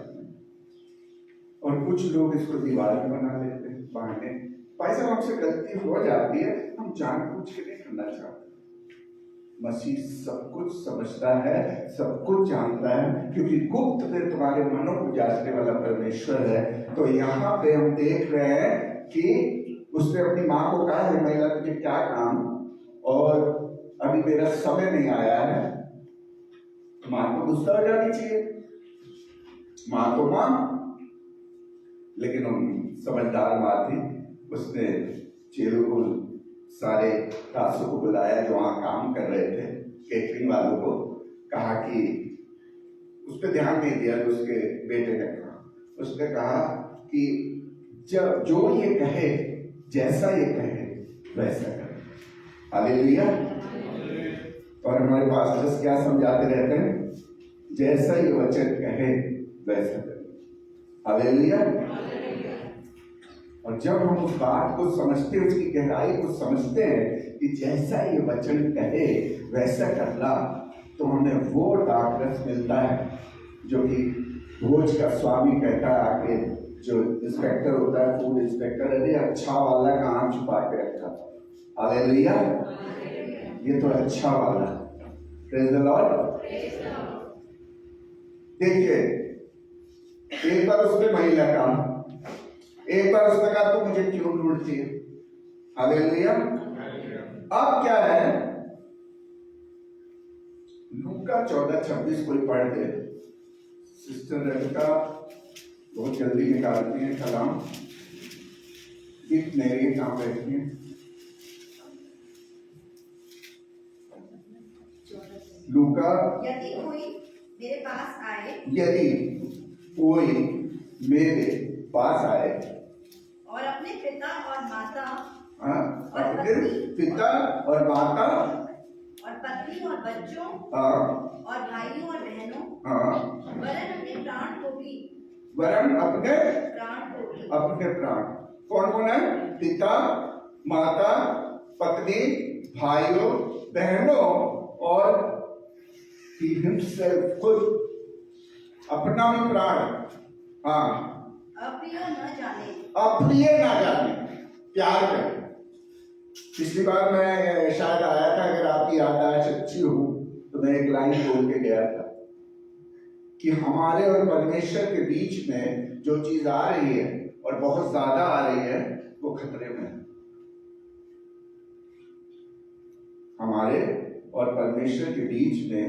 और कुछ लोग इसको दीवार में बना लेते हैं बहाने। भाई साहब, हमसे गलती हो जाती है, हम जानबूझ के नहीं करना चाहते। मसीह सब कुछ समझता है, सब कुछ जानता है, क्योंकि गुप्त में तुम्हारे मनों को जांचने वाला परमेश्वर है। तो यहाँ पे हम देख रहे हैं कि उसने अपनी माँ को कहा, है महिला तुझे क्या काम, और अभी मेरा समय नहीं आया है। माँ को गुस्सा हो जानी चाहिए, माँ तो माँ, लेकिन समझदार माँ थी। उसने चेलों को, सारे दासों को बुलाया जो वहां काम कर रहे थे, केटरिंग वालों को, कहा कि उस पर ध्यान नहीं दिया। तो उसके बेटे ने कहा, उसने कहा कि जब जो ये कहे, जैसा ये कहे वैसा करे। हालेलुया। और हमारे पास्टर्स क्या समझाते रहते हैं? जैसा ये वचन कहे वैसा करे। हालेलुया। और जब हम उस बात को समझते हैं, उसकी गहराई को समझते हैं कि जैसा ये वचन कहे वैसा करना, तो हमें वो दाखरस मिलता है जो कि भोज का स्वामी कहता है आके, जो इंस्पेक्टर होता है, फूड इंस्पेक्टर, अरे अच्छा वाला कहाँ छुपा के रखा था। हालेलुया, ये तो अच्छा वाला। Praise the Lord. देखिए, एक बार उसने महिला कहा, एक बार उसने कहा तो मुझे क्यों ढूंढती है। हालेलुया। अब क्या है, लूका 14:26 कोई पढ़ दे। सिस्टर रविका बहुत जल्दी निकालती है कलाम, नहीं रही कहाँ बैठती है। लूका, यदि कोई मेरे पास आए यदि कोई मेरे पास आए और अपने पिता और माता अपने पिता और माता और पत्नी और बच्चों और भाइयों और बहनों वरन अपने प्राण को भी अपने प्राण, कौन कौन है? पिता, माता, पत्नी, भाइयों, बहनों और himself, खुद अपना भी प्राण, अप्रिय न जाने, प्यार करें। पिछली बार मैं शायद आया था, अगर आपकी याददाश्त अच्छी हो तो मैं एक लाइन बोल के गया था कि हमारे और परमेश्वर के बीच में जो चीज आ रही है और बहुत ज्यादा आ रही है, वो खतरे में है। हमारे और परमेश्वर के बीच में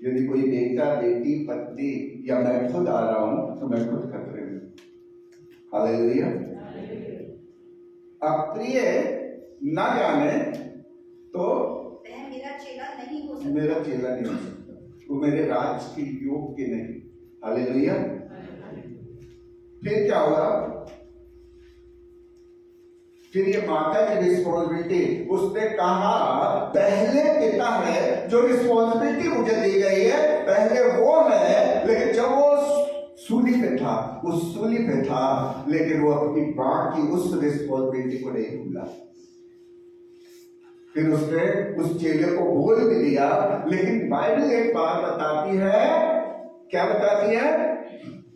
यदि कोई बेटा, बेटी, पत्नी या मैं खुद आ रहा हूं तो मैं खुद खतरे में। हालेलुया। अप्रिय ना जाने तो वह मेरा चेला नहीं हो सकता, वो मेरे राज के योग्य नहीं। हालेलुया। फिर क्या होगा? फिर ये माता की रिस्पॉन्सिबिलिटी, उसने कहा पहले पिता है, जो रिस्पॉन्सिबिलिटी मुझे दी गई है पहले वो है, लेकिन जब वो सूली पे था, उस सूली पे था, लेकिन वो अपनी मां की उस रिस्पॉन्सिबिलिटी को नहीं भूला। फिर उसने उस चेले को बोल भी दिया, लेकिन बाइबल एक बात बताती है, क्या बताती है?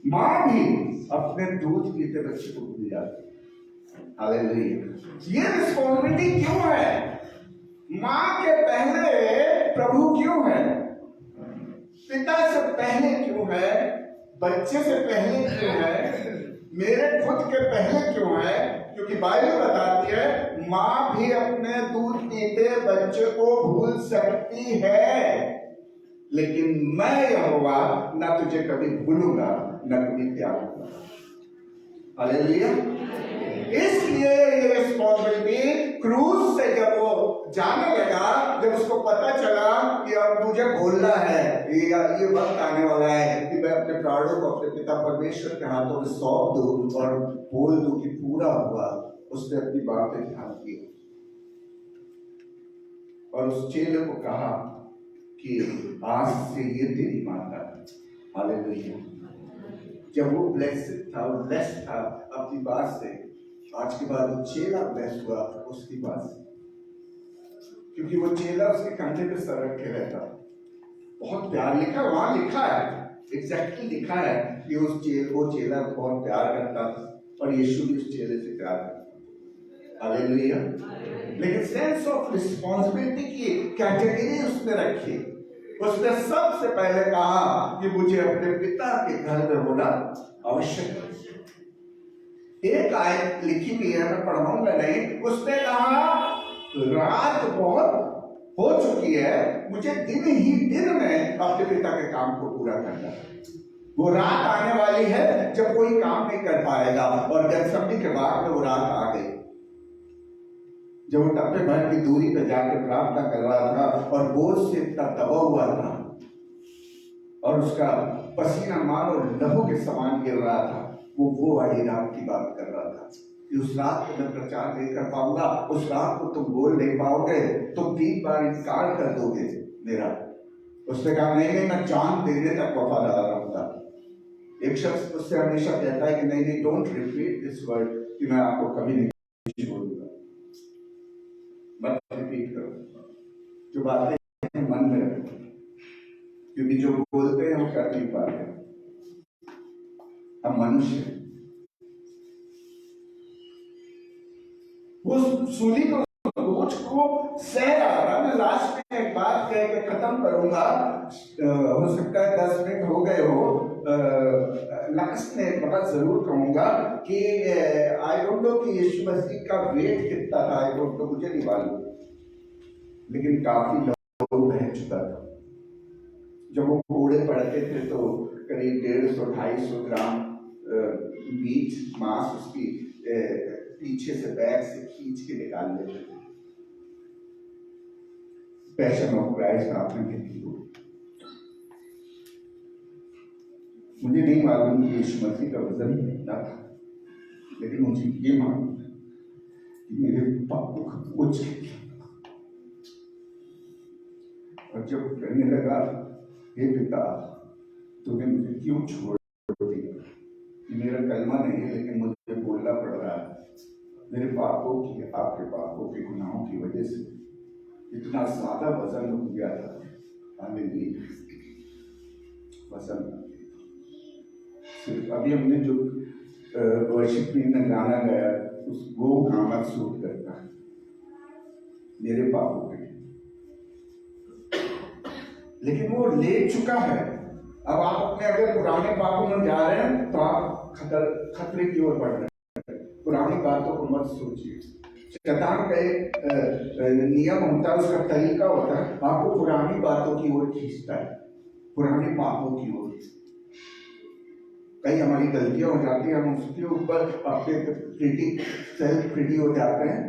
मां भी अपने दूध पीते बच्चे को भूल जाती है। हालेलुया। ये रिस्पॉन्सिबिलिटी क्यों है? मां के पहले प्रभु क्यों है? पिता से पहले क्यों है? बच्चे से पहले क्यों है? मेरे खुद के पहले क्यों है? क्योंकि बाइबल बताती है मां भी अपने दूध पीते बच्चे को भूल सकती है, लेकिन मैं यहोवा ना तुझे कभी भूलूंगा ना कभी त्यागूंगा। हालेलुया। इसलिए ये रिस्पॉन्सिबिलिटी क्रूज से जब वो जाने लगा, जब उसको पता चला कि अब मुझे बोलना है, ये वक्त आने वाला है कि मैं अपने प्राणों को अपने पिता परमेश्वर के हाथों में सौंप दूं और बोल दूं कि पूरा हुआ, उसने अपनी बात पे ध्यान दिया और उस चेले को कहा कि आज से ये तेरी माता है। हालेलुया। जब वो ब्लेस्ड था, वो ब्लेस्ड था अपनी बात से, आज के बाद वो चेला ब्लेस्ड हुआ उसकी बात से, क्योंकि वो चेला उसके कंधे पे सर रख के रहता। बहुत प्यार लिखा, वहां लिखा है, एग्जैक्टली लिखा है कि वो चेला बहुत प्यार करता था और यीशु भी उस चेले से प्यार करता। हालेलुया। लेकिन सेंस ऑफ रिस्पॉन्सिबिलिटी की कैटेगरी उसने रखी। उसने सबसे पहले कहा कि मुझे अपने पिता के घर में होना आवश्यक है। एक आयत लिखी हुई है, मैं पढ़ाऊंगा नहीं। उसने कहा रात बहुत हो चुकी है, मुझे दिन ही दिन में अपने पिता के काम को पूरा करना है। वो रात आने वाली है जब कोई काम नहीं कर पाएगा, और गैथसेमनी के बाद में वो रात आ गई, जब वो टप्पे भर की दूरी पर जाकर प्रार्थना कर रहा था और बोझ से इतना दबा हुआ था और उसका पसीना मानो लहू के समान गिर रहा था। वो वाली रात की बात कर रहा था कि उस रात को मैं प्रचार नहीं कर पाऊंगा, उस रात को तुम बोल नहीं पाओगे, तुम 3 बार इनकार कर दोगे मेरा। उसने कहा नहीं, मैं जान देने तक वफादार रहूंगा। एक शख्स उससे हमेशा कहता है कि नहीं, डोंट रिपीट दिस वर्ड, कि मैं आपको कभी नहीं छोड़ूंगा। मत रिपीट करो, जो बातें मन में रखो, क्योंकि जो बोलते हैं वो कर नहीं पाते। हम मनुष्य हैं। वो सूली को बोझ को सह रहा था। मैं लास्ट में एक बात कह के खत्म करूंगा, हो सकता है 10 मिनट हो गए हो। लास्ट में एक बात जरूर कहूंगा कि आई डोंट नो कि यीशु मसीह का वेट कितना था, आई डोंट नो, मुझे नहीं मालूम, लेकिन काफी लोग बह चुका था। जब वो घोड़े पड़ते थे तो करीब 150-250 ग्राम मीट मांस उसकी पीछे से बैग से खींच के निकाल लेते थे। पैशन ऑफ क्राइस्ट आपने देखी हो। मुझे नहीं मालूम कि यीशु मसीह का वजन कितना था, लेकिन मुझे ये मालूम है कि मेरे पापों का बोझ कितना था। और जब कहने लगा, हे पिता, तूने मुझे क्यों छोड़ दिया? मेरा कलमा नहीं है, लेकिन मुझे बोलना पड़ रहा है। मेरे पापों की, आपके पापों के गुनाहों की वजह से इतना ज्यादा वजन हो गया था। वजन सिर्फ अभी हमने जो वर्शिप में गाना गाया, उस वो गाना सूट करता है मेरे पापों के। लेकिन वो ले चुका है। अब आप अपने अगर पुराने पापों में जा रहे हैं तो आप खतरे की ओर बढ़ रहे हैं। पुरानी बातों को मत सोचिए। शैतान का एक नियम होता है, उसका तरीका होता है, आपको पुरानी बातों की ओर खींचता है, पुराने पापों की ओर। कई हमारी गलतियां हो जाती है, हम उसके ऊपर अपने सेल्फ क्रिटिक हो जाते हैं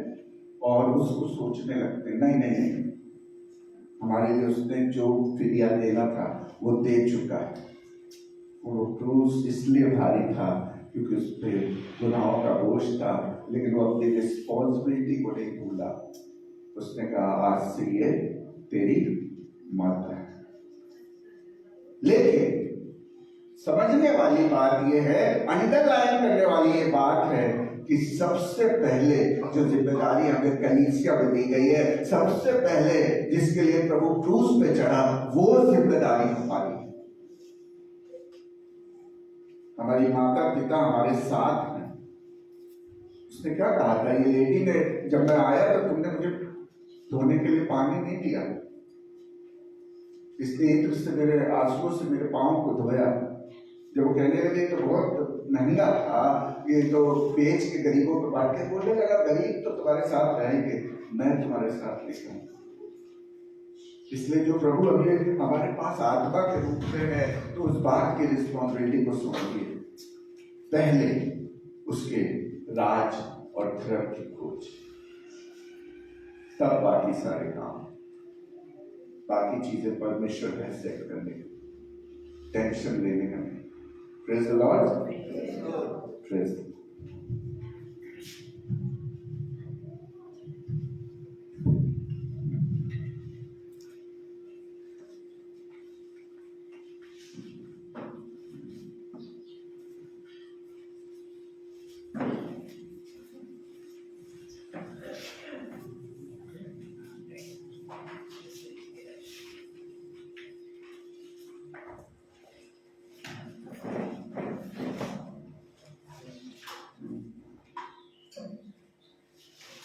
और उसको सोचने लगते हैं, नहीं नहीं नहीं, हमारे लिए उसने जो फिदिया देना था वो दे चुका है। वो क्रूस इसलिए भारी था क्योंकि उस पर गुनाहों का बोझ था, लेकिन वो अपनी रिस्पॉन्सिबिलिटी को नहीं भूला। उसने कहा, आज से ये तेरी माता है। लेकिन समझने वाली बात यह है, अंडरलाइन करने वाली ये बात है कि सबसे पहले जो जिम्मेदारी हमें कलीसिया में दी गई है, सबसे पहले जिसके लिए प्रभु क्रूस पे चढ़ा, वो जिम्मेदारी हमारी है। हमारी माता पिता हमारे साथ हैं। उसने क्या कहा था, ये लेडी ने, जब मैं आया तो तुमने मुझे धोने के लिए पानी नहीं दिया, इसलिए इत्र से मेरे आंसुओं से मेरे पांव को धोया। जब वो कहने लगे तो बहुत महंगा था, ये तो बेच के गरीबों को बांट के, बोलने लगा, गरीब तो तुम्हारे साथ रहेंगे, मैं तुम्हारे साथ लेकर हूं। इसलिए जो प्रभु अभी हमारे पास आत्मा के रूप में है, तो उस बात की रिस्पॉन्सिबिलिटी को समझिए। पहले उसके राज और धर्म की खोज, तब बाकी सारे काम, बाकी चीजें परमेश्वर का सेट करने, टेंशन लेने का नहीं। Praise the Lord, praise the.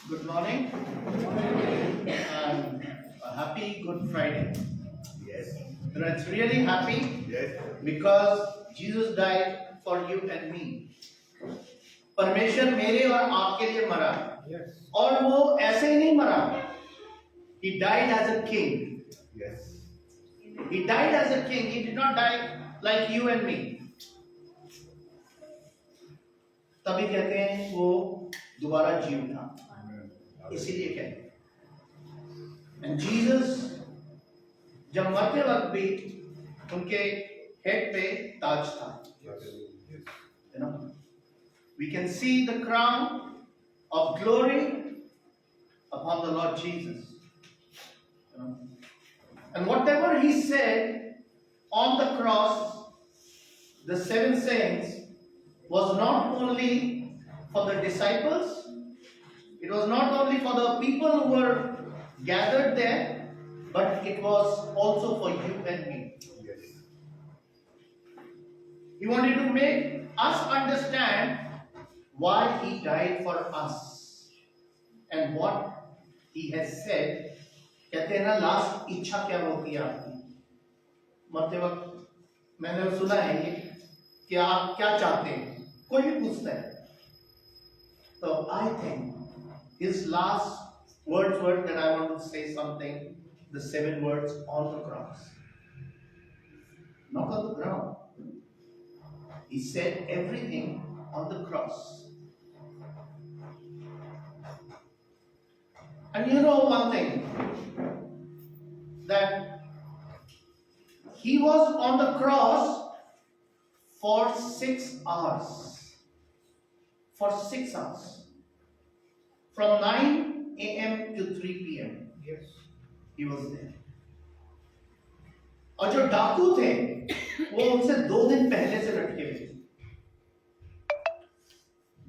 Good morning and a happy Good Friday. Yes. And it's really happy Yes. because Jesus died for you and me. परमेश्वर मेरे और आपके लिए मरा, और वो ऐसे ही नहीं मरा. He died as a king. Yes. He died as a king. He did not die like you and me. तभी कहते हैं वो दोबारा जी उठा, इसीलिए कहते हैं। And Jesus जब मरते वक्त भी उनके हेड पे ताज था। You know, we can see the crown of glory upon the Lord Jesus. You know, and whatever he said on the cross, the 7 saints, was not only for the disciples, it was not only for the people who were gathered there, but it was also for you and me. Yes. He wanted to make us understand why he died for us and what he has said. कहते हैं ना, last इच्छा क्या होती है आपकी मरते वक्त? मैंने सुना है ये कि आप क्या चाहते हैं, कोई भी पूछता है, तो I think his last words were that I want to say something, the 7 words on the cross, not on the ground. He said everything on the cross. And you know one thing, that he was on the cross for 6 hours. For 6 hours. From 9 a.m. to 3 p.m. Yes. He was there. और जो डाकू थे वो उनसे 2 दिन पहले से लटके हुए थे.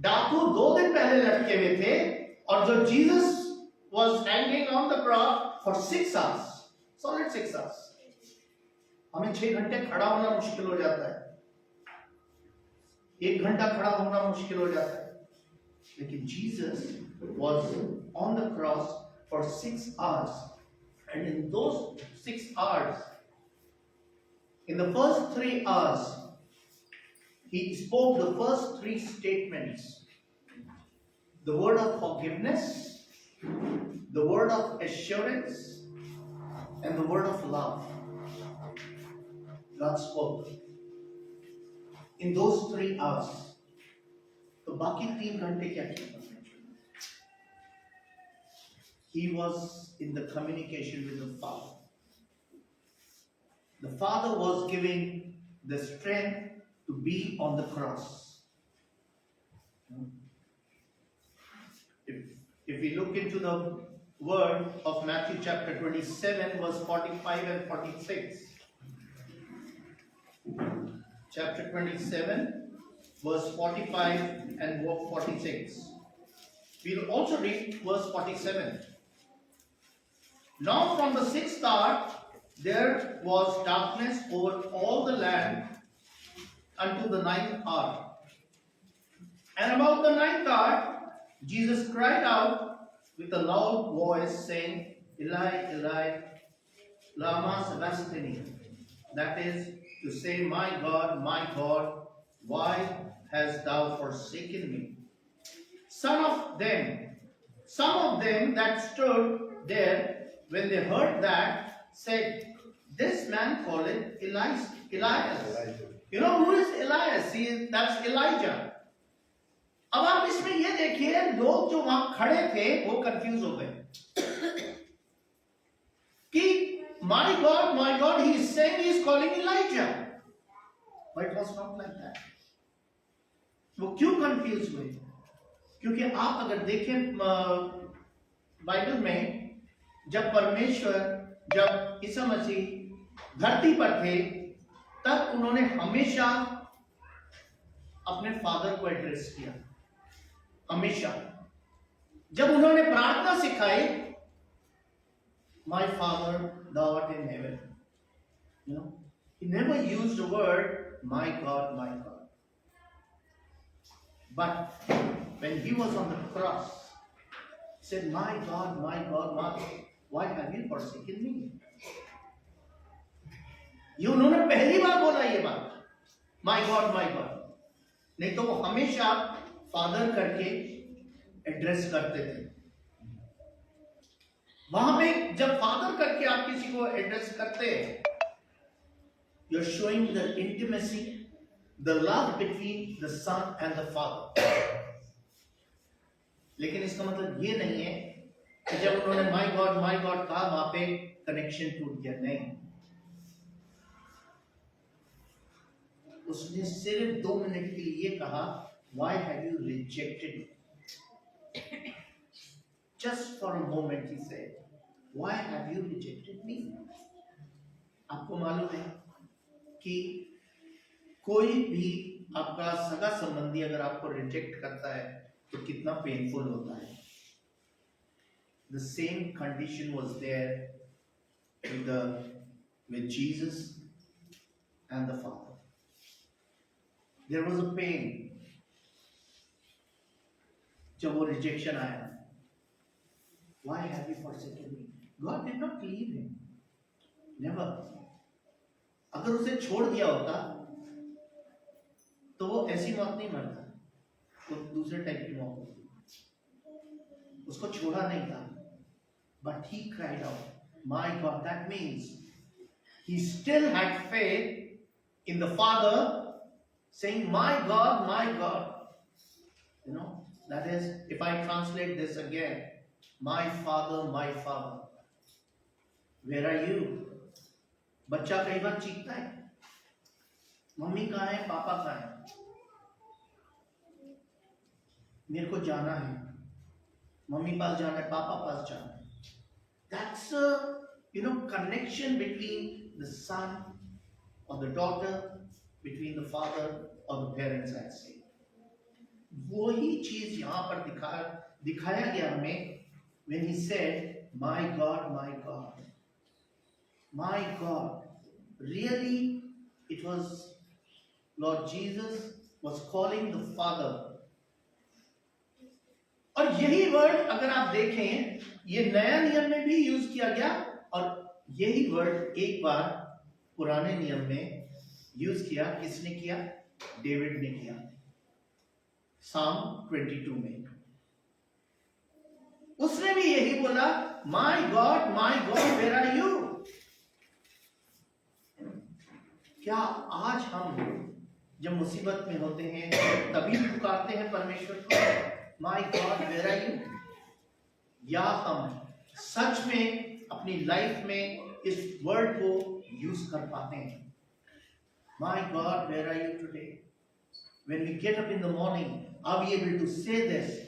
डाकू 2 दिन पहले लटके हुए थे, और जो Jesus was hanging on the cross for 6 hours, solid 6 hours. हमें 6 घंटे खड़ा होना मुश्किल हो जाता है, 1 घंटा खड़ा होना मुश्किल हो जाता है, लेकिन Jesus was on the cross for 6 hours, and in those 6 hours, in the first 3 hours, he spoke the first 3 statements: the word of forgiveness, the word of assurance, and the word of love. God spoke in those 3 hours. तो बाकी 3 घंटे क्या किया? He was in the communication with the Father. The Father was giving the strength to be on the cross. If we look into the word of Matthew chapter 27, verse 45 and 46. Chapter 27, verse 45 and 46. We'll also read verse 47. Now from the 6th hour there was darkness over all the land unto the 9th hour. And about the 9th hour, Jesus cried out with a loud voice, saying, Eli, Eli, lama sabachthani. That is to say, my God, why hast thou forsaken me? Some of them that stood there, when they heard that, said, this man calleth Elias. You know who is Elias? That's Elijah. अब आप इसमें ये देखिए, लोग जो वहां खड़े थे वो कंफ्यूज हो गए कि my God, he is saying he is calling Elijah. But it was not like that. वो क्यों कंफ्यूज हुए? क्योंकि आप अगर देखें बाइबल में, जब ईसा मसीह धरती पर थे, तब उन्होंने हमेशा अपने फादर को एड्रेस किया. हमेशा जब उन्होंने प्रार्थना सिखाई, my father thou art in heaven, you know, he never used the word my God, but when he was on the cross, he said, my God, why have you forsaken me? ये उन्होंने पहली बार बोला ये बात, my God, नहीं तो वो हमेशा फादर करके एड्रेस करते थे. वहां पे जब फादर करके आप किसी को एड्रेस करते हैं, you are showing the intimacy, the love between the son and the father. लेकिन इसका मतलब ये नहीं है कि जब उन्होंने माय गॉड कहा वहां पे कनेक्शन टूट गया. नहीं, उसने सिर्फ 2 मिनट के लिए कहा, why have you rejected me? Just for a moment he said, why have you rejected me? आपको मालूम है कि कोई भी आपका सगा संबंधी अगर आपको रिजेक्ट करता है तो कितना पेनफुल होता है. The same condition was there with Jesus and the Father. There was a pain जब वो रिजेक्शन आया. Why have you forsaken me? God did not leave him. Never. अगर उसे छोड़ दिया होता तो वो ऐसी मौत नहीं मरता, तो दूसरे टाइप की मौत होती. उसको छोड़ा नहीं था. But he cried out, my God. That means he still had faith in the Father, saying, my God. You know, that is, if I translate this again, my Father, where are you? बच्चा कई बार चीखता है, mummy कहाँ है, पापा कहाँ है, मेरे को जाना है, मम्मी पास जाना है, पापा पास जाना है. That's a connection between the son or the daughter, between the father or the parents, I'd say. वही चीज यहाँ पर दिखाया गया हमें when he said, my God, my God. Really, it was Lord Jesus was calling the Father. और यही word अगर आप देखें, ये नया नियम में भी यूज किया गया, और यही वर्ड एक बार पुराने नियम में यूज किया. किसने किया? डेविड ने किया. Psalm 22 में उसने भी यही बोला, my God, where are you? क्या आज हम जब मुसीबत में होते हैं तभी पुकारते हैं परमेश्वर को, my God, where are you? या हम सच में अपनी लाइफ में इस वर्ड को यूज कर पाते हैं, my God, where are you today? When we get up in the morning, are we able to say this,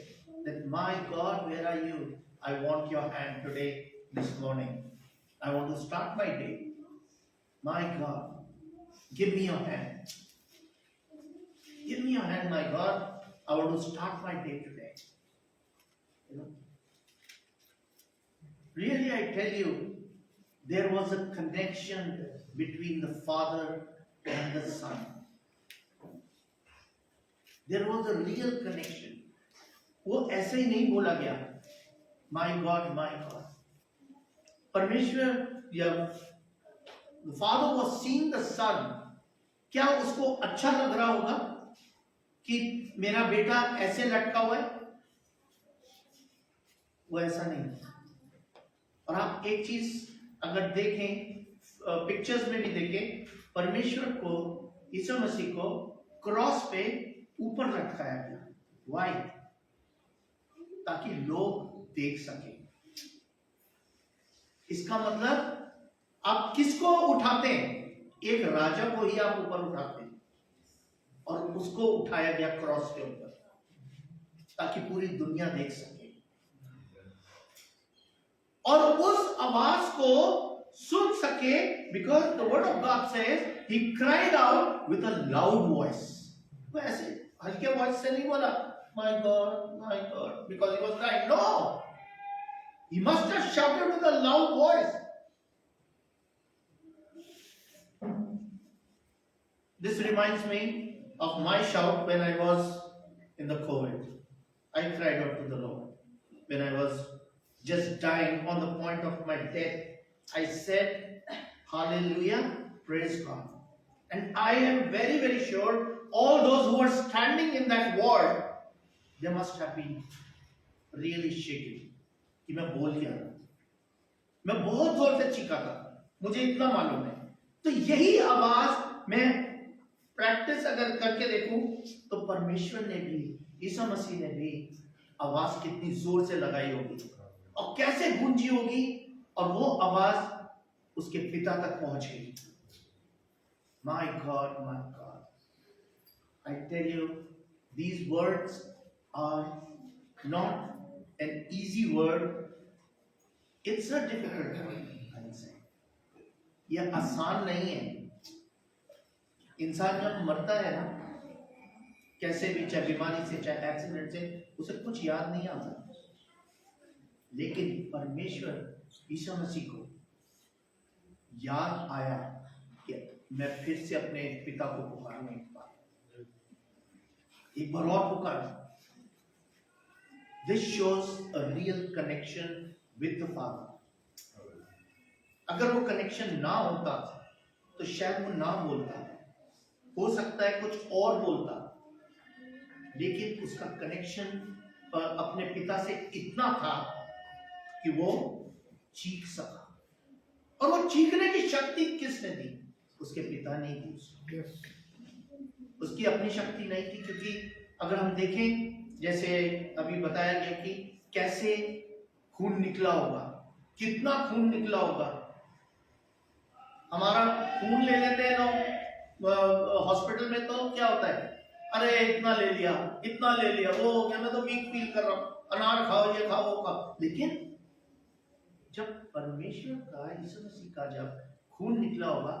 that my God, where are you? I want your hand today, this morning. I want to start my day. My God, give me your hand. Give me your hand, my God. I want to start my day today. You know? Really, I tell you, there was a connection between the Father and the Son. There was a real connection. वो ऐसे ही नहीं बोला गया, my God, my God. परमेश्वर या the Father was seeing the Son. क्या उसको अच्छा लग रहा होगा कि मेरा बेटा ऐसे लटका हुआ है? वो ऐसा नहीं. और आप एक चीज अगर देखें, पिक्चर्स में भी देखें, परमेश्वर को, यीशु मसीह को क्रॉस पे ऊपर लटकाया गया. Why? ताकि लोग देख सके. इसका मतलब आप किसको उठाते हैं? एक राजा को ही आप ऊपर उठाते हैं, और उसको उठाया गया क्रॉस के ऊपर ताकि पूरी दुनिया देख सके. और उस आवाज को सुन सके, because the word of God says he cried out with a loud voice. वो ऐसे हल्के वॉइस से नहीं बोला, my God, because he was crying. No, he must have shouted with a loud voice. This reminds me of my shout when I was in the COVID. I cried out to the Lord when I was just dying on the point of my death. I said, hallelujah, praise God. And I am very, very sure all those who were standing in that ward, they must have been really shaken. कि मैं बोल क्या रहा, मैं बहुत जोर से चीखा था, मुझे इतना मालूम है. तो यही आवाज मैं प्रैक्टिस अगर करके देखूं तो परमेश्वर ने भी, यीशु मसीह ने भी आवाज कितनी जोर से लगाई होगी और कैसे गूंजी होगी, और वो आवाज उसके पिता तक पहुंच गई. My God, I tell you, these words are not an easy word. It's a difficult word, I would say. यह आसान नहीं है. इंसान जब मरता है ना, कैसे भी, चाहे बीमारी से, चाहे एक्सीडेंट से, उसे कुछ याद नहीं आता. लेकिन परमेश्वर यीशु मसीह को याद आया कि मैं फिर से अपने पिता को पुकारूं एक बार. एक बार और पुकार। This shows a real connection with the Father. अगर वो कनेक्शन ना होता तो शायद वो ना बोलता, हो सकता है कुछ और बोलता, लेकिन उसका कनेक्शन अपने पिता से इतना था कि वो चीख सका। और वो चीखने की शक्ति किसने दी? उसके पिता ने दी उसको। उसकी अपनी शक्ति नहीं थी, क्योंकि अगर हम देखें, जैसे अभी बताया गया कि कैसे खून निकला होगा, कितना खून निकला होगा। हमारा खून ले लेते हैं लोग हॉस्पिटल में, तो क्या होता है, अरे इतना ले लिया, इतना ले लिया, वो हो गया, मैं तो वीक फील कर रहा हूं, अनार खाओ, ये खाओ, वो खाओ। लेकिन जब परमेश्वर का, यीशु मसीह का जब खून निकला होगा,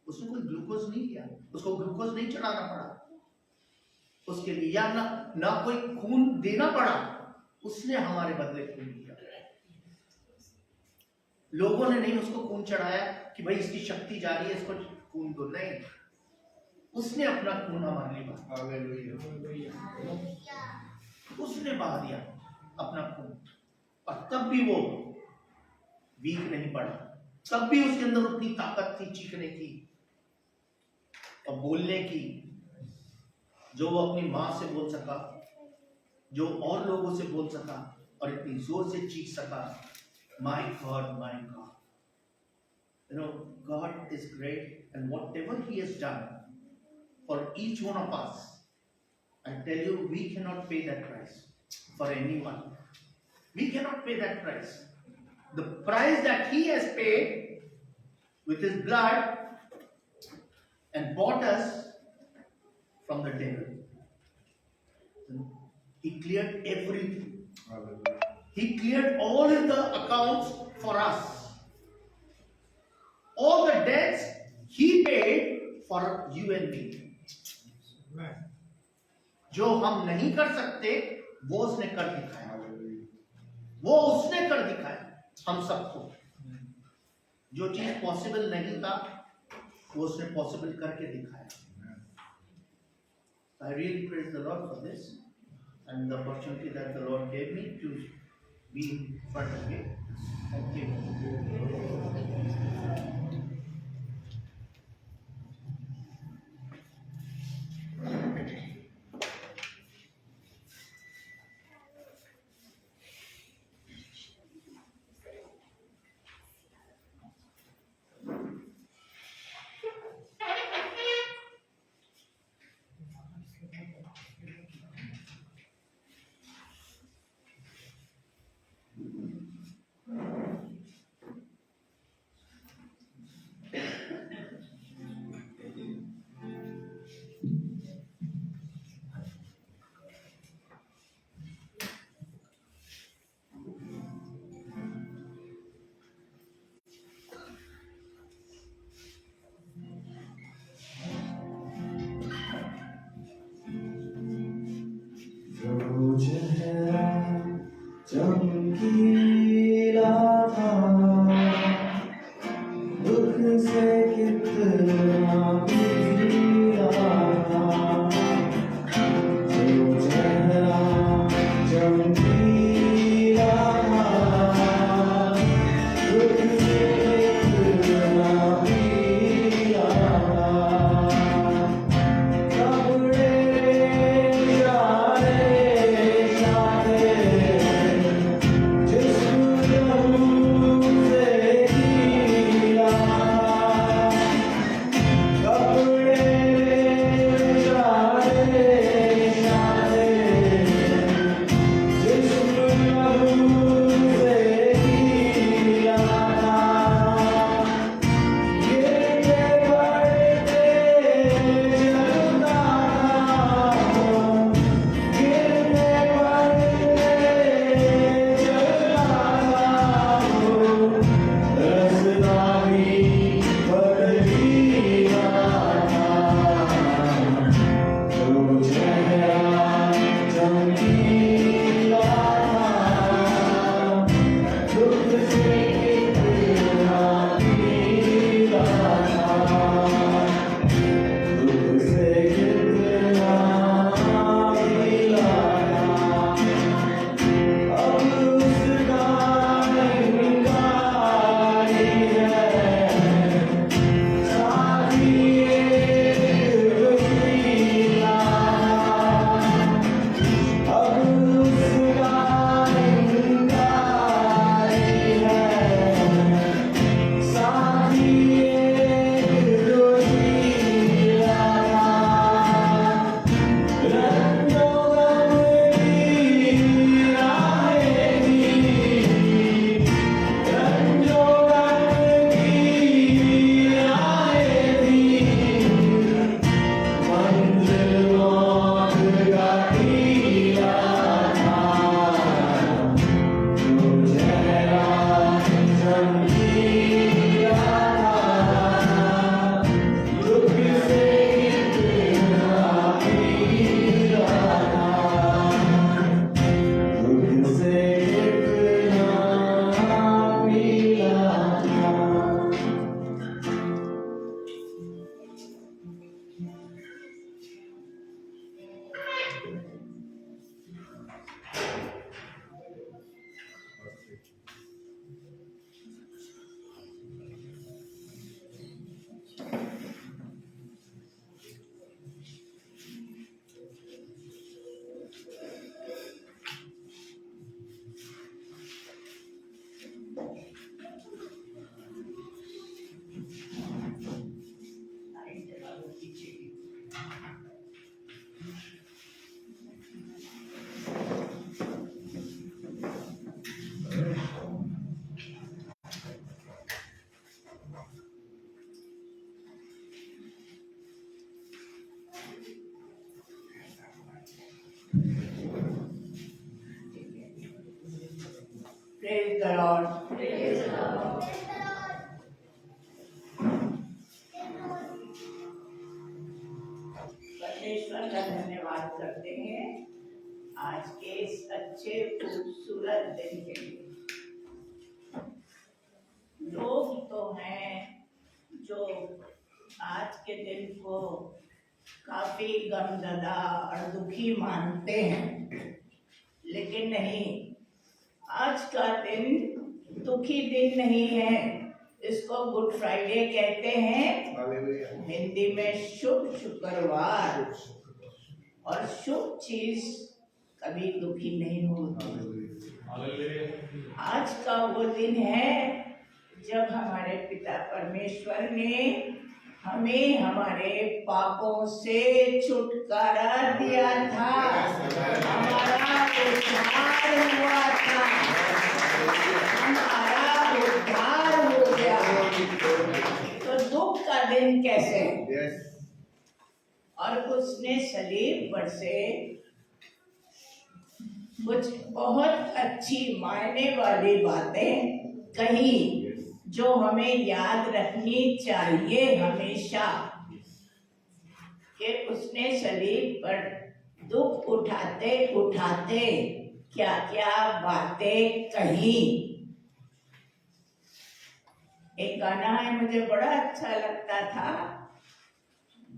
उसने कोई ग्लूकोज नहीं किया, उसको ग्लूकोज नहीं चढ़ाना पड़ा उसके लिए, या ना कोई खून देना पड़ा, उसने हमारे बदले खून दिया। लोगों ने नहीं उसको खून चढ़ाया कि भाई इसकी शक्ति जा रही है, इसको खून दो, नहीं, उसने अपना खून हमारे लिए बहा, उसने बहा दिया अपना खून। और तब भी वो वीक नहीं पड़ा, तब भी उसके अंदर उतनी ताकत थी चीखने की और बोलने की, जो वो अपनी मां से बोल सका, जो और लोगों से बोल सका, और इतनी जोर से चीख सका, My God, my God. You know, God is great, and whatever He has done for each one of us, I tell you, we cannot pay that price for anyone. We cannot pay that price. The price that He has paid with His blood and bought us from the devil. He cleared everything. He cleared all of the accounts for us. All the debts He paid for you and me. जो हम नहीं कर सकते, वो उसने कर दिखाया। वो उसने कर दिखाया हम सबको। जो चीज पॉसिबल नहीं था, वो उसने पॉसिबल करके दिखाया। I really praise the Lord for this and the opportunity that the Lord gave me to be in front of you. Thank you. Praise the Lord. परमेश्वर का धन्यवाद करते हैं आज के इस अच्छे खूबसूरत दिन के लिए। लोग तो हैं जो आज के दिन को काफी गमज़दा और दुखी मानते हैं, लेकिन नहीं, आज का दिन दुखी दिन नहीं है। इसको गुड फ्राइडे कहते हैं, हिंदी में शुभ शुक्रवार। और शुभ चीज कभी दुखी नहीं होती। आज का वो दिन है जब हमारे पिता परमेश्वर ने हमें हमारे पापों से छुटकारा दिया था, हमारा उद्धार हुआ था, हमारा उद्धार हो गया। तो दुख का दिन कैसे? और उसने सलीब पर से कुछ बहुत अच्छी मायने वाली बातें कही जो हमें याद रखनी चाहिए हमेशा, कि उसने सलीब पर दुख उठाते उठाते क्या क्या बातें कही। एक गाना है, मुझे बड़ा अच्छा लगता था,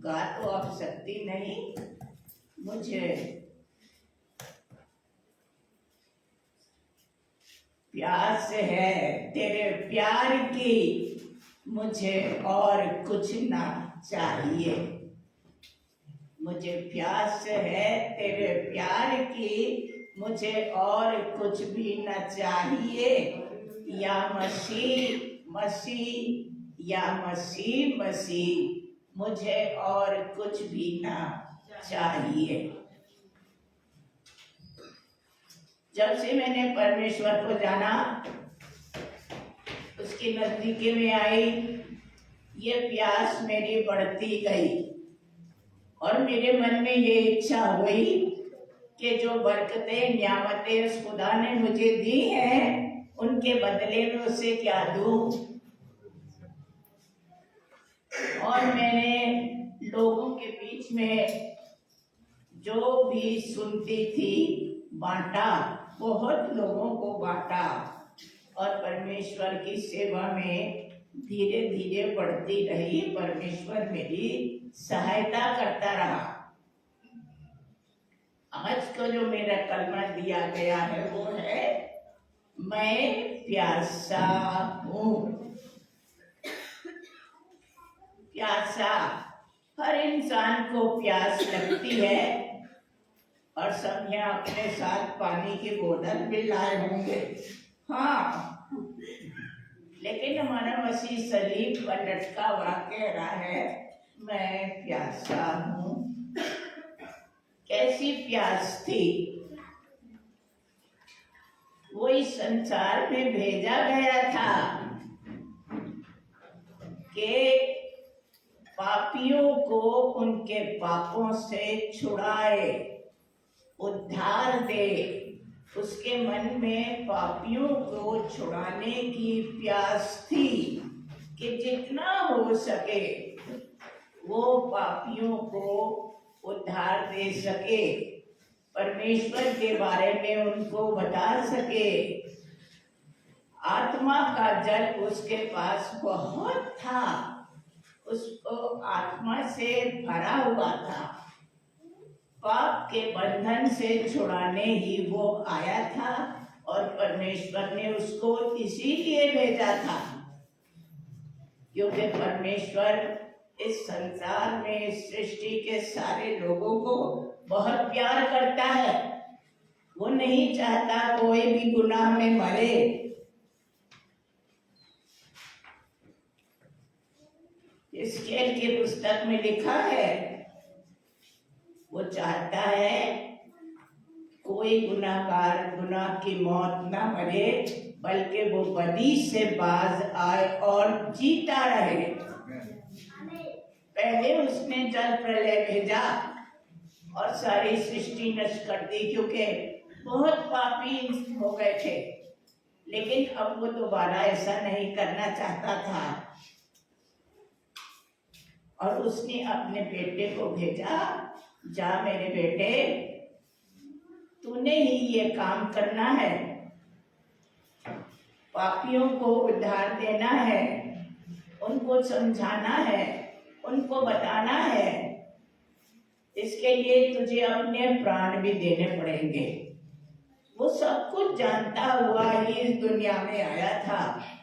गा तो अब सकती नहीं, मुझे प्यास है तेरे प्यार की, मुझे और कुछ ना चाहिए। मुझे प्यास है तेरे प्यार की, मुझे और कुछ भी न चाहिए। या मसीह मसीह, या मसीह मसीह, मुझे और कुछ भी ना चाहिए। जब से मैंने परमेश्वर को जाना, उसकी नजदीकी में आई, ये प्यास मेरी बढ़ती गई और मेरे मन में ये इच्छा हुई कि जो बरकतें नियामतें उस खुदा ने मुझे दी हैं, उनके बदले में उसे क्या दूं। और मैंने लोगों के बीच में जो भी सुनती थी बांटा, बहुत लोगों को बांटा और परमेश्वर की सेवा में धीरे धीरे बढ़ती रही। परमेश्वर मेरी सहायता करता रहा। आज को जो मेरा कलमा दिया गया है वो है, मैं प्यासा हूँ। प्यासा, हर इंसान को प्यास लगती है और सब यहाँ अपने साथ पानी की बोतल भी लाए होंगे। हाँ, लेकिन हमारा मसीह सलीब पर लटका हुआ कह रहा है, मैं प्यासा हूँ। कैसी प्यास थी? वो इस संसार में भेजा गया था कि पापियों को उनके पापों से छुड़ाए, उद्धार दे। उसके मन में पापियों को छुड़ाने की प्यास थी कि जितना हो सके वो पापियों को उद्धार दे सके, परमेश्वर के बारे में उनको बता सके। आत्मा का जल उसके पास बहुत था, उसको आत्मा से भरा हुआ था। पाप के बंधन से छुड़ाने ही वो आया था और परमेश्वर ने उसको इसीलिए भेजा था, क्योंकि परमेश्वर इस संसार में, इस सृष्टि के सारे लोगों को बहुत प्यार करता है। वो नहीं चाहता कोई भी गुनाह में मरे। हिजकिय्याह की पुस्तक में लिखा है वो चाहता है कोई गुनाहगार गुनाह की मौत ना मरे, बल्कि वो बदी से बाज आए और जीता रहे। पहले उसने जल प्रलय भेजा और सारी सृष्टि नष्ट कर दी, क्योंकि बहुत पापी हो गए थे। लेकिन अब वो दोबारा ऐसा नहीं करना चाहता था और उसने अपने बेटे को भेजा, जा मेरे बेटे, तूने ही ये काम करना है, पापियों को उद्धार देना है, उनको समझाना है, उनको बताना है। इसके लिए तुझे अपने प्राण भी देने पड़ेंगे। वो सब कुछ जानता हुआ ही इस दुनिया में आया था।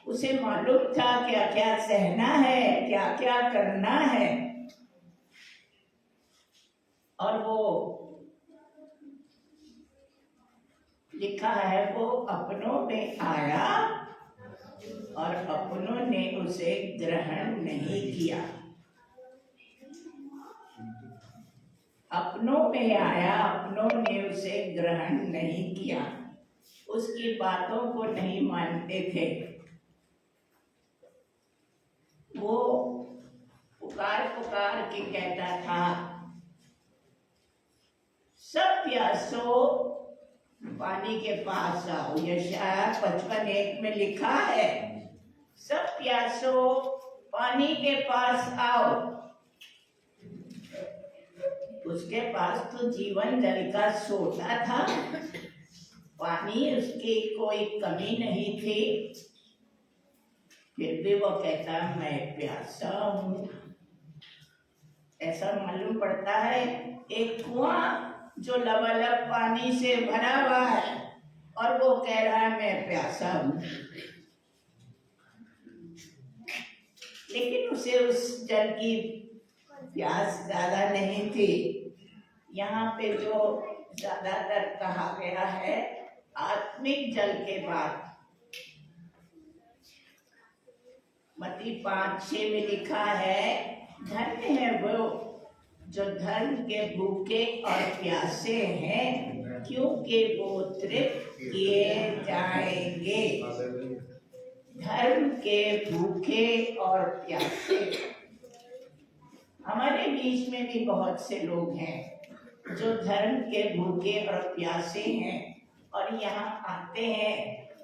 उसे मालूम था क्या क्या सहना है, क्या क्या करना है। और वो लिखा है, वो अपनों में आया और अपनों ने उसे ग्रहण नहीं किया। अपनों में आया, अपनों ने उसे ग्रहण नहीं किया, उसकी बातों को नहीं मानते थे। वो पुकार पुकार के कहता था, सब प्यासो पानी के पास आओ। यशाया 55:1 में लिखा है, सब प्यासो पानी के पास आओ। उसके पास तो जीवन जल का सोता था, पानी उसकी कोई कमी नहीं थी, फिर भी वो कहता मैं प्यासा हूँ। ऐसा मालूम पड़ता है एक कुआं जो लबालब पानी से भरा हुआ है और वो कह रहा है मैं प्यासा हूँ। लेकिन उसे उस जल की प्यास ज्यादा नहीं थी। यहाँ पे जो ज्यादातर कहा गया है आत्मिक जल के बाद, मत्ती 5:6 में लिखा है, धन्य है वो जो धर्म के भूखे और प्यासे हैं, क्योंकि वो तृप्त किए जाएंगे। धर्म के भूखे और प्यासे। हमारे बीच में भी बहुत से लोग हैं जो धर्म के भूखे और प्यासे हैं और यहाँ आते हैं,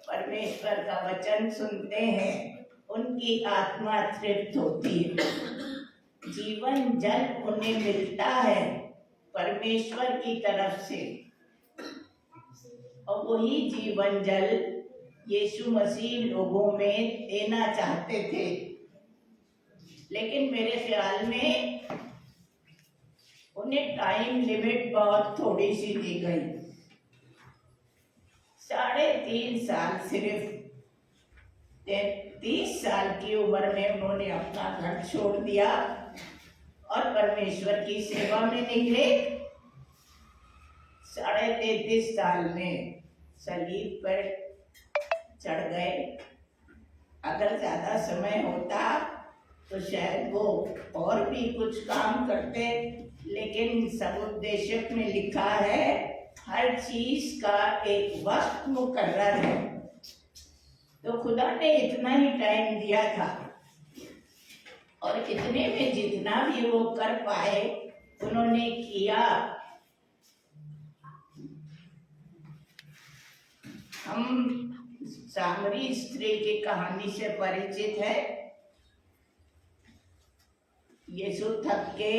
परमेश्वर का वचन सुनते हैं, उनकी आत्मा तृप्त होती है, जीवन जल उन्हें मिलता है परमेश्वर की तरफ से। और वही जीवन जल यीशु मसीह लोगों में देना चाहते थे। लेकिन मेरे ख्याल में उन्हें टाइम लिमिट बहुत थोड़ी सी दी गई। 3.5 साल, सिर्फ 33 साल की उम्र में उन्होंने अपना घर छोड़ दिया और परमेश्वर की सेवा में निकले। 33.5 साल में सलीब पर चढ़ गए। अगर ज्यादा समय होता तो शायद वो और भी कुछ काम करते, लेकिन समुपदेशक में लिखा है हर चीज का एक वक्त मुकर्रर है। तो खुदा ने इतना ही टाइम दिया था और इतने में जितना भी वो कर पाए उन्होंने किया। हम सामरी स्त्री की कहानी से परिचित है। यीशु थक के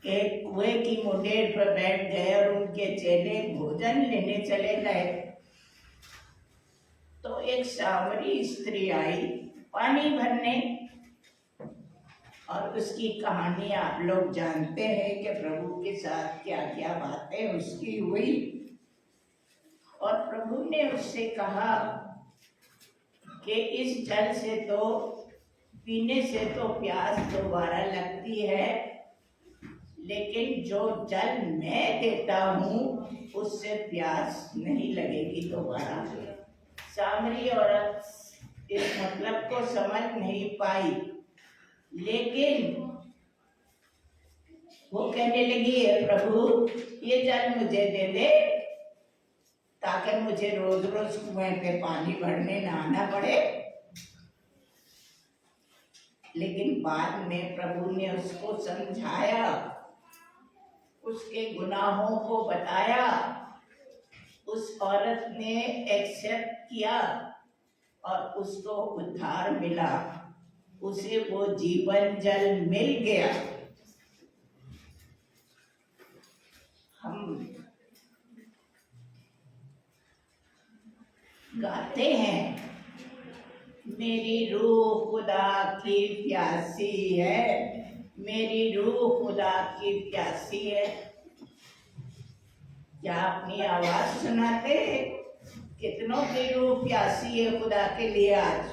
एक कुएं की मुंडेर पर बैठ गए और उनके चेले भोजन लेने चले गए तो एक सामरी स्त्री आई पानी भरने, और उसकी कहानी आप लोग जानते हैं कि प्रभु के साथ क्या क्या बातें उसकी हुई। और प्रभु ने उससे कहा कि इस जल से तो पीने से तो प्यास दोबारा लगती है, लेकिन जो जल मैं देता हूँ उससे प्यास नहीं लगेगी दोबारा। सामरी औरत इस मतलब को समझ नहीं पाई, लेकिन वो कहने लगी, हे प्रभु ये जल मुझे दे दे ताकि मुझे रोज रोज कुएं पे पानी भरने ना आना पड़े। लेकिन बाद में प्रभु ने उसको समझाया, उसके गुनाहों को बताया। उस औरत ने एक्सेप्ट किया और उसको उद्धार मिला, उसे वो जीवन जल मिल गया। हम गाते हैं, मेरी रूह खुदा की प्यासी है, मेरी रूह खुदा की प्यासी है। क्या अपनी आवाज सुनाते हैं? कितनों की रूह प्यासी है खुदा के लिए आज?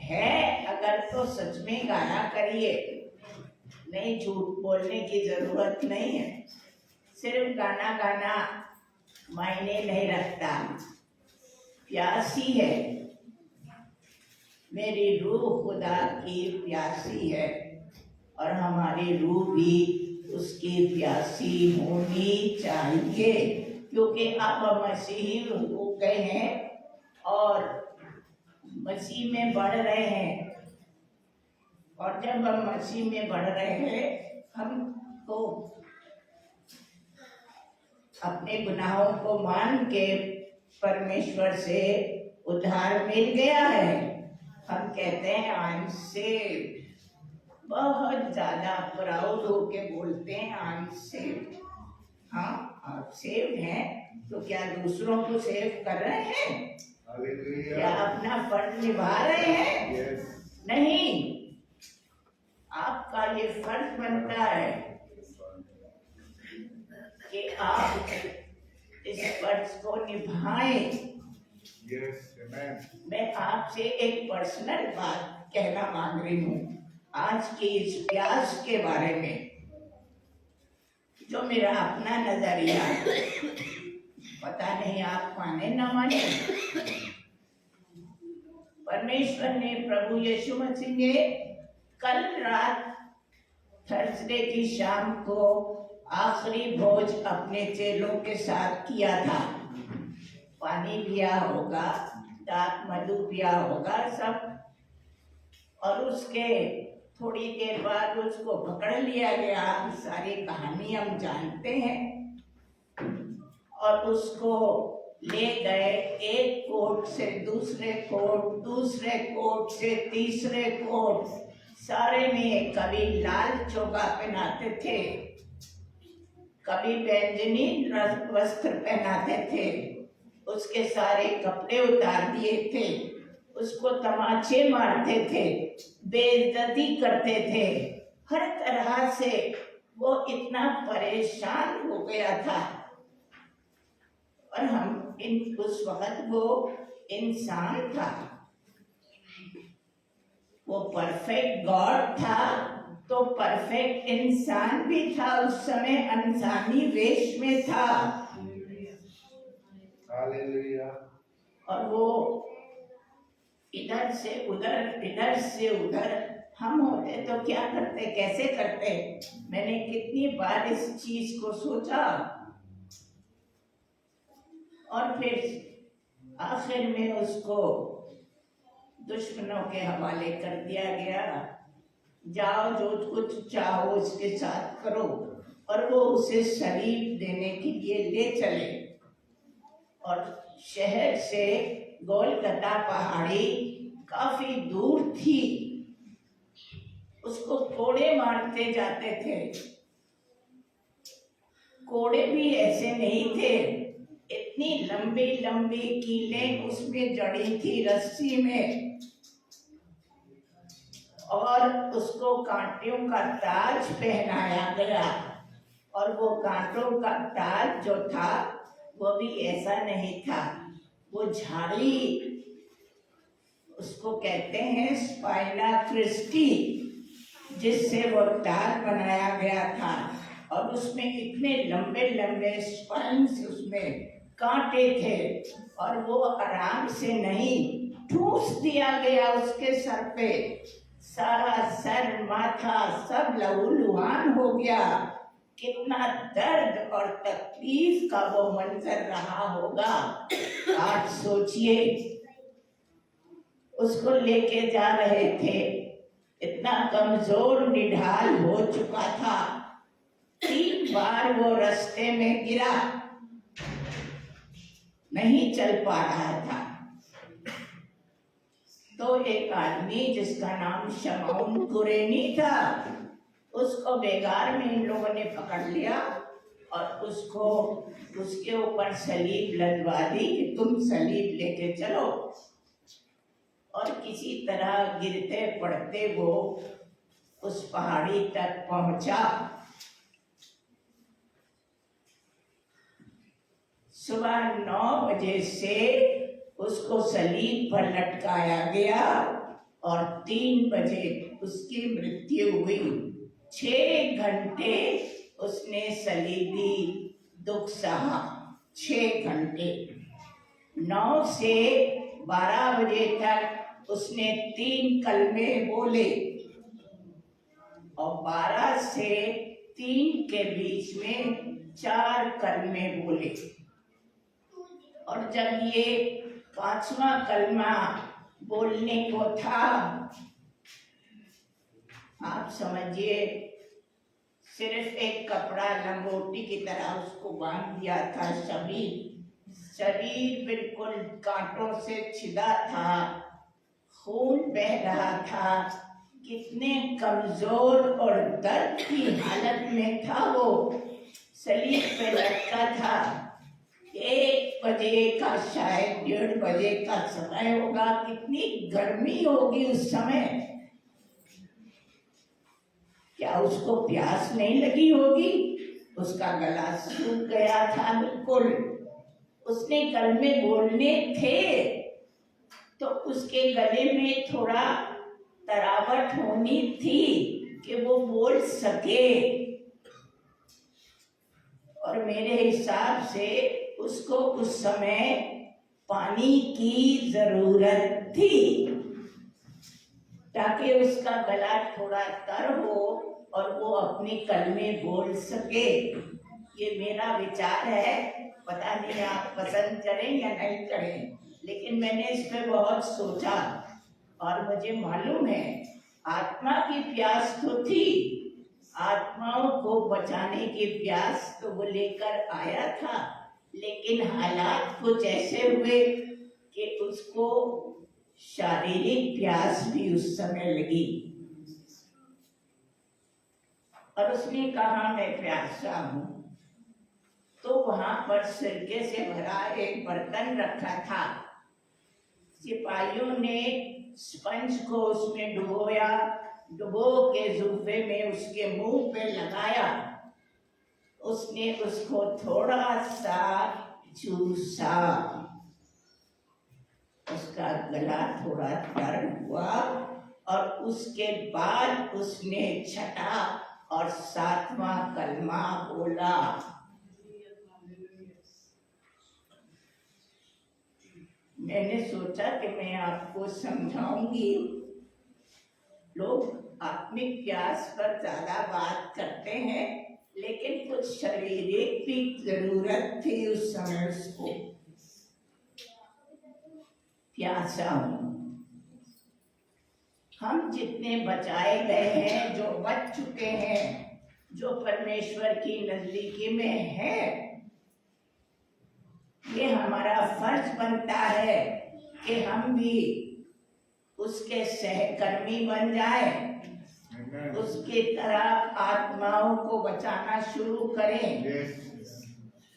है अगर तो सच में गाना करिए, नहीं झूठ बोलने की जरूरत नहीं है। सिर्फ गाना गाना मायने नहीं रखता। प्यासी है, मेरी रूह खुदा की प्यासी है, और हमारी रूह भी उसकी प्यासी होनी चाहिए, क्योंकि अब हम मसीही हो गए हैं और मसीह में बढ़ रहे हैं। और जब हम मसीह में बढ़ रहे हैं, हमको अपने गुनाहों को मान के परमेश्वर से उद्धार मिल गया है। हम कहते हैं आई एम सेव्ड, बहुत ज्यादा प्राउड होके बोलते हैं आई एम सेव्ड। हाँ, आप सेव्ड हैं तो क्या दूसरों को सेव कर रहे हैं? क्या अपना फर्ज निभा रहे हैं? नहीं, आपका ये फर्ज बनता है कि आप इस फर्ज को निभाएं। मैं आपसे एक पर्सनल बात कहना मांग रही हूँ आज की इस प्यास के बारे में, जो मेरा अपना नजरिया है। पता नहीं आप माने ना माने। परमेश्वर ने, प्रभु यीशु मसीह ने कल रात थर्सडे की शाम को आखिरी भोज अपने चेलों के साथ किया था। पानी पिया होगा, दांत मधु पिया होगा सब, और उसके थोड़ी देर बाद उसको पकड़ लिया गया। सारी कहानी हम जानते हैं। और उसको ले गए एक कोर्ट से दूसरे कोर्ट, दूसरे कोर्ट से तीसरे कोर्ट, सारे में कभी लाल चोगा पहनाते थे, कभी बैंगनी वस्त्र पहनाते थे, उसके सारे कपड़े उतार दिए थे, उसको तमाचे मारते थे, बेइज्जती करते थे, हर तरह से वो इतना परेशान हो गया था। और हम उस वक्त वो इंसान था, वो परफेक्ट गॉड था तो परफेक्ट इंसान भी था। उस समय इंसानी वेश में था। और वो इधर से उधर, इधर से उधर। हम होते तो क्या करते, कैसे करते? मैंने कितनी बार इस चीज को सोचा। और फिर आखिर में उसको दुश्मनों के हवाले कर दिया गया। जाओ, जो कुछ चाहो उसके साथ करो। और वो उसे शरीर देने के लिए ले चले। और शहर से गोलगता पहाड़ी काफी दूर थी। उसको कोड़े मारते जाते थे। कोड़े भी ऐसे नहीं थे, इतनी लंबी लंबी कीलें उसमें जड़ी थी रस्सी में। और उसको कांटों का ताज पहनाया गया। और वो कांटों का ताज जो था वो भी ऐसा नहीं था, वो झाड़ी, उसको कहते हैं स्पाइना क्रिस्टी, जिससे वो ताज बनाया गया था। और उसमें इतने लंबे लंबे स्पाइन्स, उसमें कांटे थे। और वो आराम से नहीं, ठूस दिया गया उसके सर पे। सारा सर माथा सब लहूलुहान हो गया। कितना दर्द और तकलीफ का वो मंजर रहा होगा। आप सोचिए, उसको लेके जा रहे थे, इतना कमजोर निढाल हो चुका था। 3 बार वो रास्ते में गिरा, नहीं चल पा रहा था। तो एक आदमी जिसका नाम शमौन कुरेनी था, उसको बेगार में इन लोगों ने पकड़ लिया और उसको उसके ऊपर सलीब लदवा दी कि तुम सलीब लेके चलो। और किसी तरह गिरते पड़ते वो उस पहाड़ी तक पहुंचा। सुबह 9 बजे से उसको सलीब पर लटकाया गया और 3 बजे उसकी मृत्यु हुई। 6 घंटे उसने सलीबी दुख सहा। 6 घंटे। 9 से 12 बजे तक उसने 3 कलमे बोले और 12 से 3 के बीच में 4 कलमे बोले। और जब ये 5वां कलमा बोलने को था, आप समझिए सिर्फ एक कपड़ा लंगोटी की तरह उसको बांध दिया था। शरीर बिल्कुल कांटों से छिदा था, खून बह रहा था। कितने कमजोर और दर्द की हालत में था वो। सलीब पे लटका था। 1 बजे का शायद 1:30 बजे का समय होगा। कितनी गर्मी होगी उस समय। क्या उसको प्यास नहीं लगी होगी? उसका गला सूख गया था बिल्कुल। उसने कलमे बोलने थे तो उसके गले में थोड़ा तरावट होनी थी कि वो बोल सके। और मेरे हिसाब से उसको उस समय पानी की जरूरत थी ताकि उसका गला थोड़ा तर हो और वो अपने कलमे बोल सके। ये मेरा विचार है, पता नहीं आप पसंद करें या नहीं करें, लेकिन मैंने इस पे बहुत सोचा और मुझे मालूम है आत्मा की प्यास तो थी। आत्माओं को बचाने की प्यास तो वो लेकर आया था, लेकिन हालात कुछ ऐसे हुए कि उसको शारीरिक प्यास भी उस समय लगी और उसने कहा मैं प्यासा हूं। तो वहां पर सिरके से भरा एक बर्तन रखा था। सिपाहियों ने स्पंज को उसमें डुबोया, डुबो के जुल्फे में उसके मुंह पे लगाया। उसने उसको थोड़ा सा चूसा। उसका गला थोड़ा तर हुआ और उसके बाद उसने छठा और 7वां कलमा बोला। मैंने सोचा कि मैं आपको समझाऊंगी। लोग आत्मिक प्यास पर ज्यादा बात करते हैं, लेकिन कुछ शारीरिक भी जरूरत थी उस समय उसको। प्यासा हूं। हम जितने बचाए गए हैं, जो बच चुके हैं, जो परमेश्वर की नजदीकी में है, ये हमारा फर्ज बनता है कि हम भी उसके सहकर्मी बन जाएं, उसकी तरह आत्माओं को बचाना शुरू करें।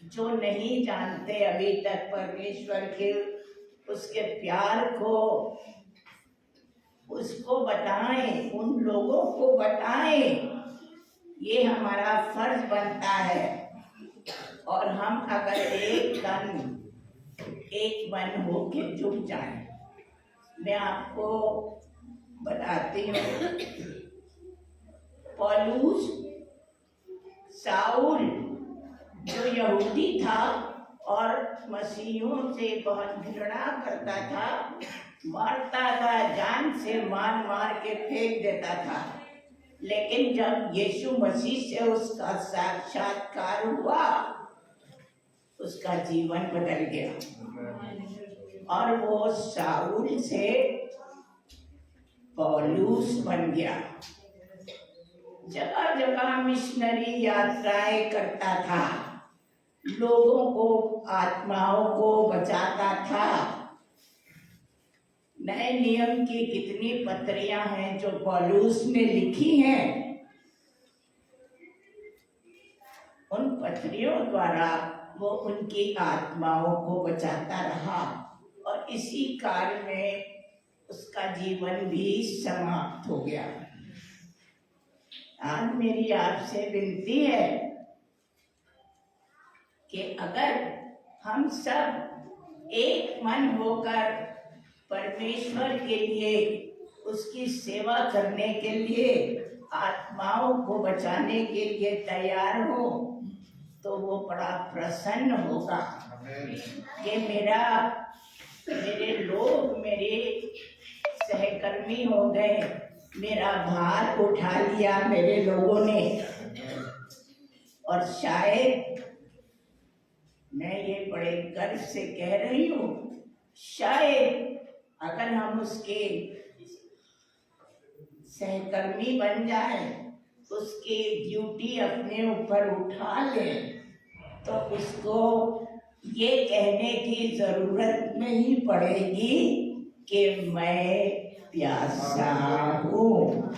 जो नहीं जानते अभी तक परमेश्वर के उसके प्यार को, उसको बताएं, उन लोगों को बताएं। ये हमारा फर्ज बनता है। और हम अगर एक मन हो के जुट जाएं। मैं आपको बताती हूँ, पौलुस साउल जो यहूदी था और मसीहियों से बहुत घृणा करता था, मारता था, जान से मार मार के फेंक देता था। लेकिन जब यीशु मसीह से उसका साक्षात्कार हुआ, उसका जीवन बदल गया और वो शाऊल से पौलुस बन गया। जगह जगह मिशनरी यात्राएं करता था, लोगों को, आत्माओं को बचाता था। नए नियम की कितनी पत्रियां हैं जो पौलुस ने लिखी हैं, उन पत्रियों द्वारा वो उनकी आत्माओं को बचाता रहा और इसी कार्य में उसका जीवन भी समाप्त हो गया। आज मेरी आपसे विनती है कि अगर हम सब एक मन होकर परमेश्वर के लिए, उसकी सेवा करने के लिए, आत्माओं को बचाने के लिए तैयार हो, तो वो बड़ा प्रसन्न होगा कि मेरे लोग मेरे सहकर्मी हो गए, मेरा भार उठा लिया मेरे लोगों ने। और शायद मैं ये बड़े गर्व से कह रही हूँ, शायद अगर हम उसके सहकर्मी बन जाएं, उसकी ड्यूटी अपने ऊपर उठा लें, तो उसको ये कहने की जरूरत नहीं पड़ेगी कि मैं प्यासा हूँ।